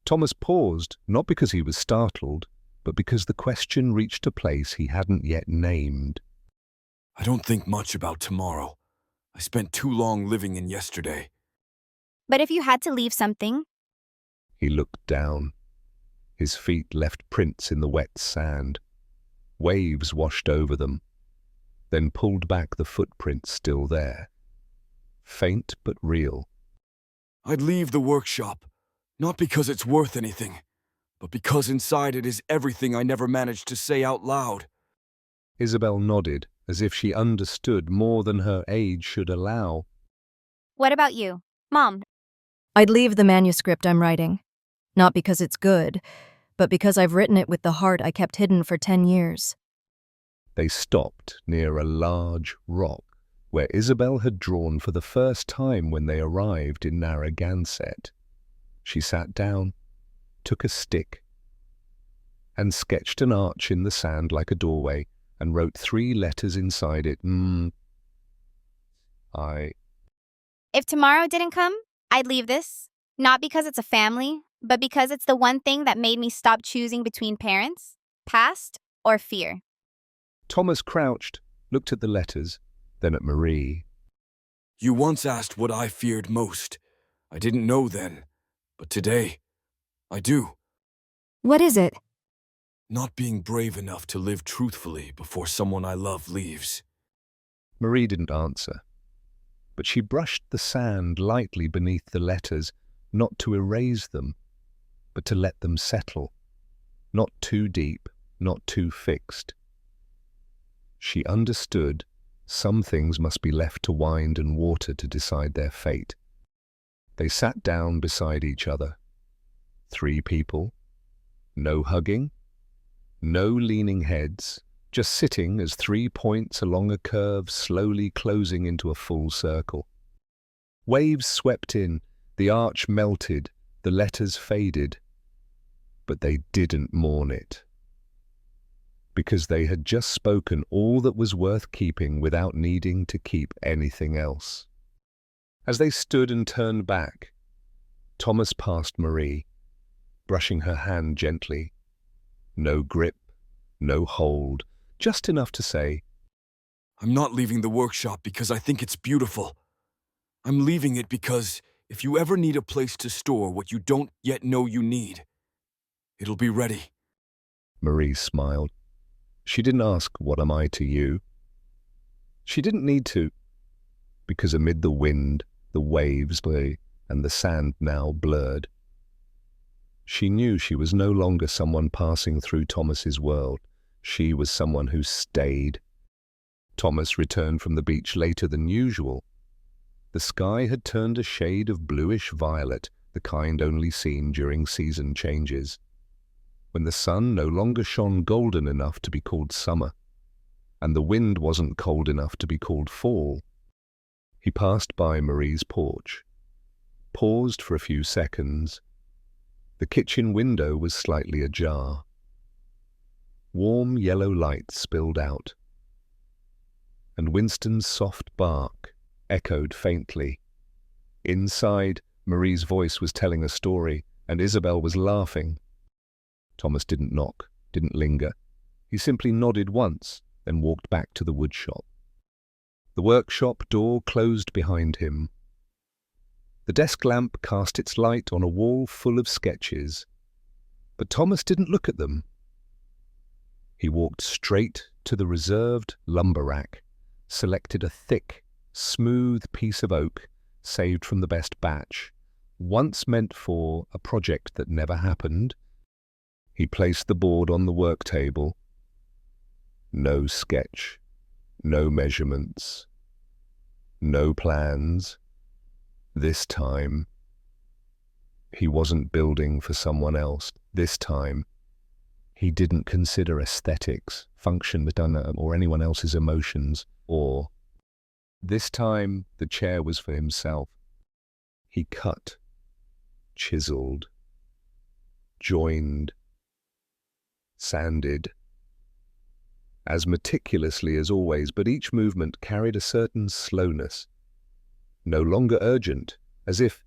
Thomas paused, not because he was startled, but because the question reached a place he hadn't yet named. I don't think much about tomorrow. I spent too long living in yesterday. But if you had to leave something, He looked down. His feet left prints in the wet sand. Waves washed over them, then pulled back the footprints still there. Faint but real. I'd leave the workshop, not because it's worth anything, but because inside it is everything I never managed to say out loud. Isabel nodded, as if she understood more than her age should allow. what about you, Mom? I'd leave the manuscript I'm writing. Not because it's good, but because I've written it with the heart I kept hidden for 10 years. They stopped near a large rock where Isabel had drawn for the first time when they arrived in Narragansett. She sat down, took a stick, and sketched an arch in the sand like a doorway and wrote 3 letters inside it. If tomorrow didn't come, I'd leave this. Not because it's a family, but because it's the one thing that made me stop choosing between parents, past, or fear. Thomas crouched, looked at the letters, then at Marie. You once asked what I feared most. I didn't know then, but today, I do. What is it? Not being brave enough to live truthfully before someone I love leaves. Marie didn't answer, but she brushed the sand lightly beneath the letters, not to erase them, but to let them settle. Not too deep, not too fixed. She understood some things must be left to wind and water to decide their fate. They sat down beside each other. 3 people. No hugging. No leaning heads. Just sitting as 3 points along a curve slowly closing into a full circle. Waves swept in. The arch melted. The letters faded. But they didn't mourn it, because they had just spoken all that was worth keeping without needing to keep anything else. As they stood and turned back, Thomas passed Marie, brushing her hand gently. No grip, no hold, just enough to say, I'm not leaving the workshop because I think it's beautiful. I'm leaving it because if you ever need a place to store what you don't yet know you need, it'll be ready. Marie smiled. She didn't ask, "What am I to you?" She didn't need to, because amid the wind, the waves, and the sand now blurred, she knew she was no longer someone passing through Thomas's world. She was someone who stayed. Thomas returned from the beach later than usual. The sky had turned a shade of bluish-violet, the kind only seen during season changes, when the sun no longer shone golden enough to be called summer, and the wind wasn't cold enough to be called fall. He passed by Marie's porch, paused for a few seconds. The kitchen window was slightly ajar. Warm yellow light spilled out, and Winston's soft bark echoed faintly. Inside, Marie's voice was telling a story, and Isabel was laughing. Thomas didn't knock, didn't linger. He simply nodded once, then walked back to the woodshop. The workshop door closed behind him. The desk lamp cast its light on a wall full of sketches, but Thomas didn't look at them. He walked straight to the reserved lumber rack, selected a thick, smooth piece of oak saved from the best batch, once meant for a project that never happened. He placed the board on the work table. No sketch, no measurements, no plans. This time, he wasn't building for someone else. This time, he didn't consider aesthetics, function, or anyone else's emotions, or this time the chair was for himself. He cut, chiseled, joined, sanded, as meticulously as always, but each movement carried a certain slowness, no longer urgent, as if,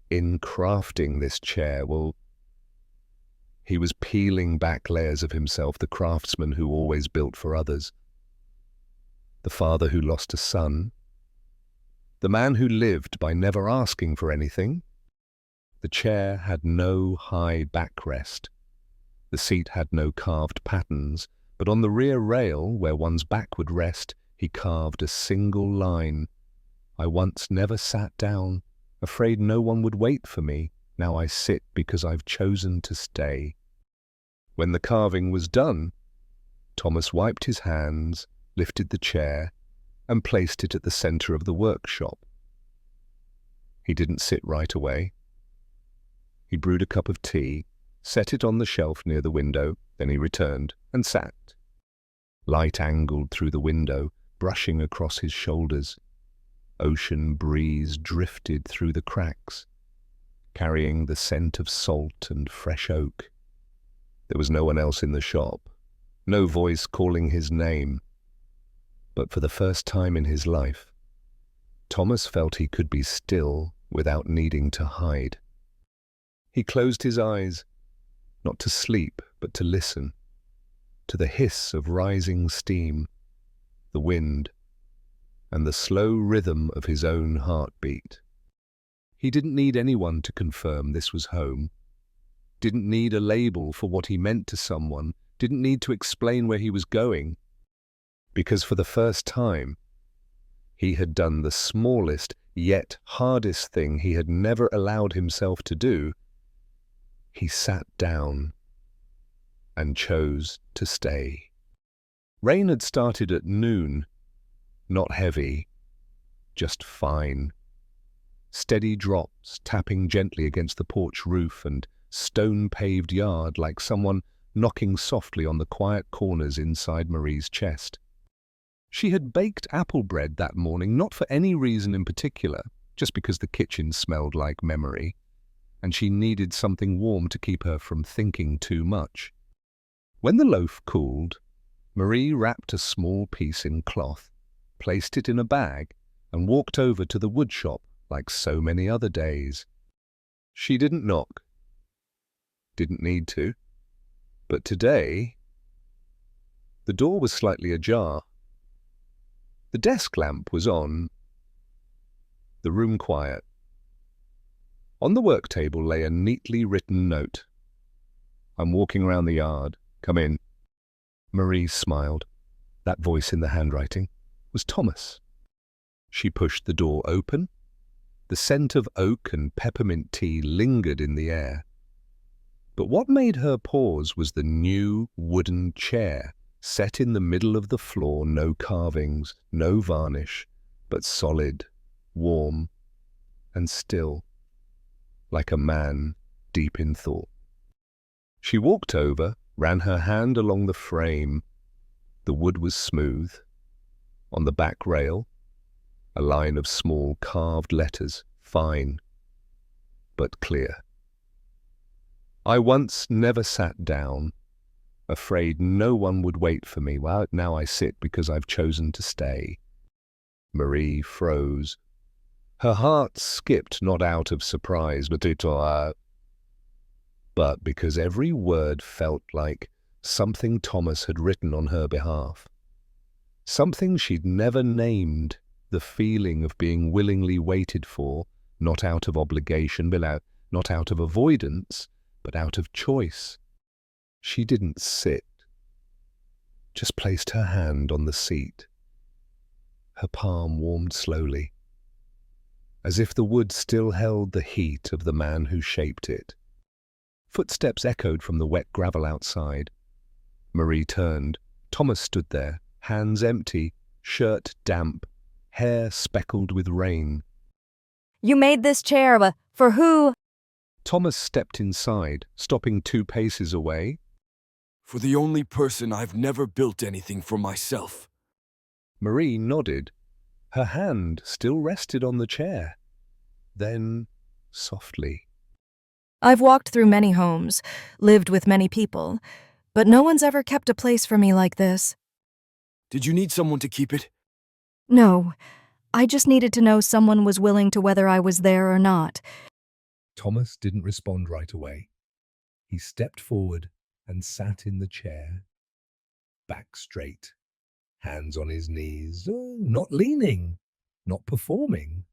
in crafting this chair, he was peeling back layers of himself, the craftsman who always built for others, the father who lost a son, the man who lived by never asking for anything. The chair had no high backrest. The seat had no carved patterns, but on the rear rail, where one's back would rest, he carved a single line. I once never sat down, afraid no one would wait for me. Now I sit because I've chosen to stay. When the carving was done, Thomas wiped his hands, lifted the chair, and placed it at the center of the workshop. He didn't sit right away. He brewed a cup of tea, set it on the shelf near the window, then he returned and sat. Light angled through the window, brushing across his shoulders. Ocean breeze drifted through the cracks, carrying the scent of salt and fresh oak. There was no one else in the shop, no voice calling his name. But for the first time in his life, Thomas felt he could be still without needing to hide. He closed his eyes, not to sleep, but to listen, to the hiss of rising steam, the wind, and the slow rhythm of his own heartbeat. He didn't need anyone to confirm this was home, didn't need a label for what he meant to someone, didn't need to explain where he was going, because for the first time, he had done the smallest yet hardest thing he had never allowed himself to do. He sat down and chose to stay. Rain had started at noon, not heavy, just fine. Steady drops tapping gently against the porch roof and stone-paved yard like someone knocking softly on the quiet corners inside Marie's chest. She had baked apple bread that morning, not for any reason in particular, just because the kitchen smelled like memory, and she needed something warm to keep her from thinking too much. When the loaf cooled, Marie wrapped a small piece in cloth, placed it in a bag, and walked over to the woodshop like so many other days. She didn't knock, didn't need to, but today the door was slightly ajar. The desk lamp was on, the room quiet. On the work table lay a neatly written note. I'm walking around the yard. Come in. Marie smiled. That voice in the handwriting was Thomas. She pushed the door open. The scent of oak and peppermint tea lingered in the air. But what made her pause was the new wooden chair set in the middle of the floor, no carvings, no varnish, but solid, warm, and still, like a man deep in thought. She walked over, ran her hand along the frame. The wood was smooth. On the back rail, a line of small carved letters, fine, but clear. I once never sat down, afraid no one would wait for me. Well, now I sit because I've chosen to stay. Marie froze. Her heart skipped, not out of surprise, but because every word felt like something Thomas had written on her behalf. Something she'd never named, the feeling of being willingly waited for, not out of obligation, not out of avoidance, but out of choice. She didn't sit, just placed her hand on the seat. Her palm warmed slowly, as if the wood still held the heat of the man who shaped it. Footsteps echoed from the wet gravel outside. Marie turned. Thomas stood there, hands empty, shirt damp, hair speckled with rain. You made this chair, but for who? Thomas stepped inside, stopping 2 paces away. For the only person I've never built anything for myself. Marie nodded. Her hand still rested on the chair. Then, softly, I've walked through many homes, lived with many people, but no one's ever kept a place for me like this. Did you need someone to keep it? No, I just needed to know someone was willing to whether I was there or not. Thomas didn't respond right away. He stepped forward and sat in the chair, back straight, hands on his knees, not leaning, not performing.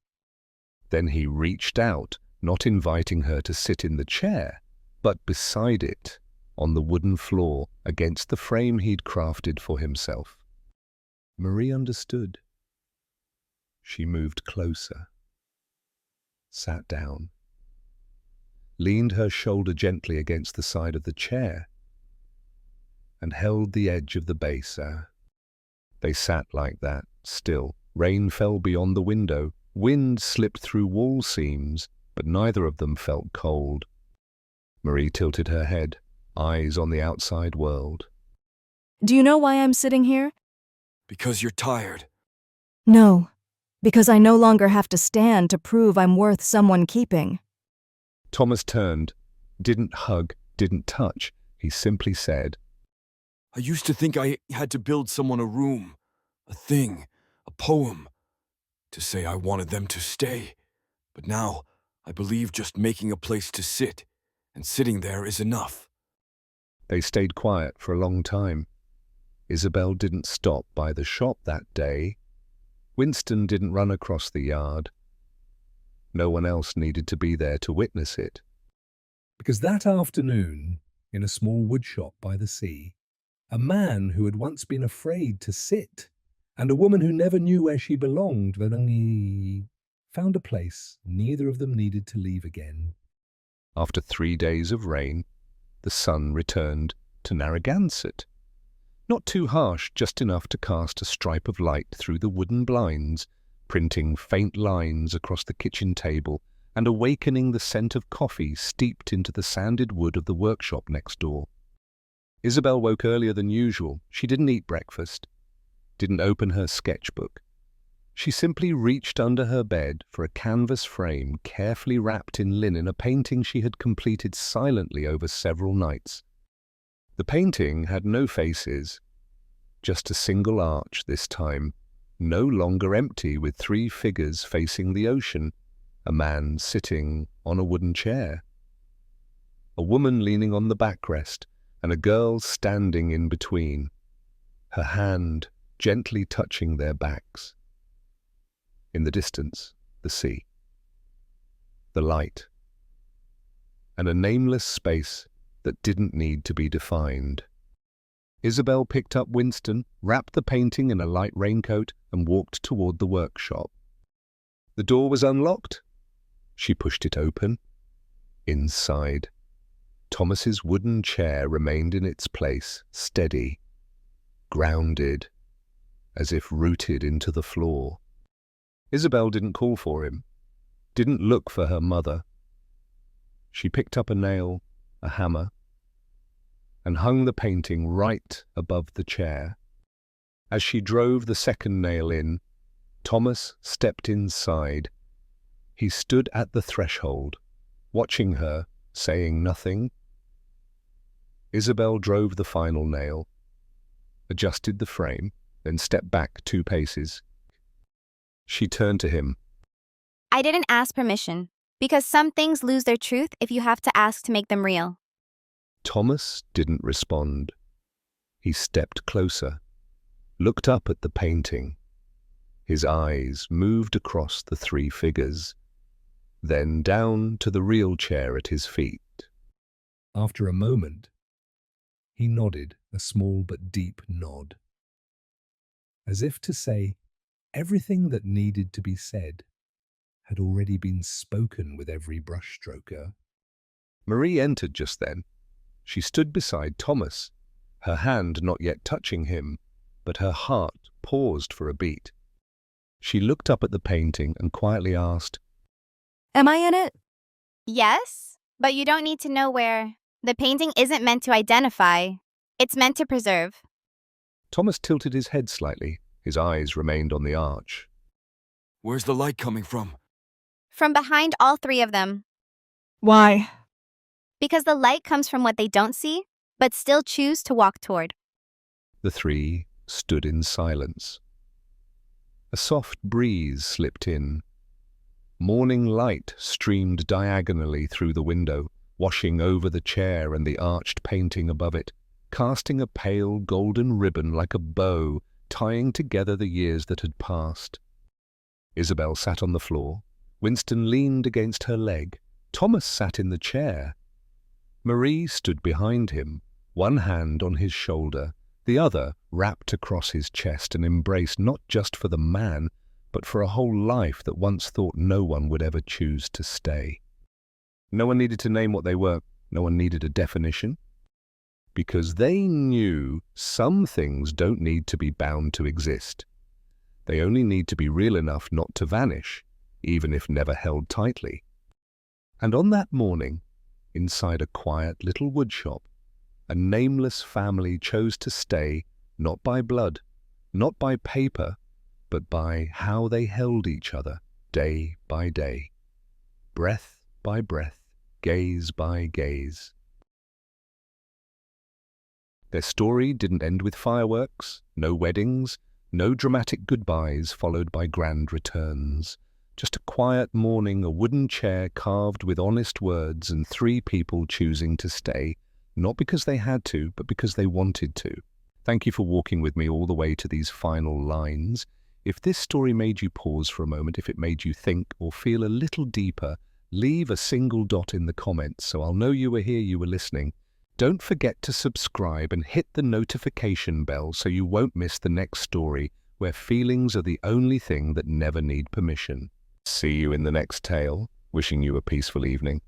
Then he reached out, not inviting her to sit in the chair, but beside it, on the wooden floor, against the frame he'd crafted for himself. Marie understood. She moved closer, sat down, leaned her shoulder gently against the side of the chair, and held the edge of the base. They sat like that, still. Rain fell beyond the window. Wind slipped through wall seams, but neither of them felt cold. Marie tilted her head, eyes on the outside world. Do you know why I'm sitting here? Because you're tired. No, because I no longer have to stand to prove I'm worth someone keeping. Thomas turned, didn't hug, didn't touch. He simply said, I used to think I had to build someone a room, a thing, a poem, to say I wanted them to stay. But now, I believe just making a place to sit, and sitting there is enough. They stayed quiet for a long time. Isabel didn't stop by the shop that day. Winston didn't run across the yard. No one else needed to be there to witness it. Because that afternoon, in a small woodshop by the sea, a man who had once been afraid to sit, and a woman who never knew where she belonged, but only found a place neither of them needed to leave again. After 3 days of rain, the sun returned to Narragansett. Not too harsh, just enough to cast a stripe of light through the wooden blinds, printing faint lines across the kitchen table and awakening the scent of coffee steeped into the sanded wood of the workshop next door. Isabel woke earlier than usual. She didn't eat breakfast, didn't open her sketchbook. She simply reached under her bed for a canvas frame carefully wrapped in linen, a painting she had completed silently over several nights. The painting had no faces, just a single arch this time, no longer empty, with 3 figures facing the ocean, a man sitting on a wooden chair, a woman leaning on the backrest, and a girl standing in between, her hand gently touching their backs. In the distance, the sea, the light, and a nameless space that didn't need to be defined. Isabel picked up Winston, wrapped the painting in a light raincoat, and walked toward the workshop. The door was unlocked. She pushed it open. Inside, Thomas's wooden chair remained in its place, steady, grounded, as if rooted into the floor. Isabel didn't call for him, didn't look for her mother. She picked up a nail, a hammer, and hung the painting right above the chair. As she drove the second nail in, Thomas stepped inside. He stood at the threshold, watching her, saying nothing. Isabel drove the final nail, adjusted the frame, then stepped back 2 paces. She turned to him. I didn't ask permission, because some things lose their truth if you have to ask to make them real. Thomas didn't respond. He stepped closer, looked up at the painting. His eyes moved across the 3 figures, then down to the real chair at his feet. After a moment, he nodded a small but deep nod, as if to say everything that needed to be said had already been spoken with every brushstroker. Marie entered just then. She stood beside Thomas, her hand not yet touching him, but her heart paused for a beat. She looked up at the painting and quietly asked, Am I in it? Yes, but you don't need to know where. The painting isn't meant to identify. It's meant to preserve. Thomas tilted his head slightly. His eyes remained on the arch. Where's the light coming from? From behind all 3 of them. Why? Because the light comes from what they don't see, but still choose to walk toward. The 3 stood in silence. A soft breeze slipped in. Morning light streamed diagonally through the window, washing over the chair and the arched painting above it, casting a pale golden ribbon like a bow, tying together the years that had passed. Isabel sat on the floor. Winston leaned against her leg. Thomas sat in the chair. Marie stood behind him, one hand on his shoulder, the other wrapped across his chest, and embraced not just for the man, but for a whole life that once thought no one would ever choose to stay. No one needed to name what they were. No one needed a definition. Because they knew some things don't need to be bound to exist. They only need to be real enough not to vanish, even if never held tightly. And on that morning, inside a quiet little woodshop, a nameless family chose to stay, not by blood, not by paper, but by how they held each other day by day, breath by breath, gaze by gaze. Their story didn't end with fireworks, no weddings, no dramatic goodbyes followed by grand returns. Just a quiet morning, a wooden chair carved with honest words, and 3 people choosing to stay, not because they had to, but because they wanted to. Thank you for walking with me all the way to these final lines. If this story made you pause for a moment, if it made you think or feel a little deeper, leave a single dot in the comments so I'll know you were here, you were listening. Don't forget to subscribe and hit the notification bell so you won't miss the next story, where feelings are the only thing that never need permission. See you in the next tale. Wishing you a peaceful evening.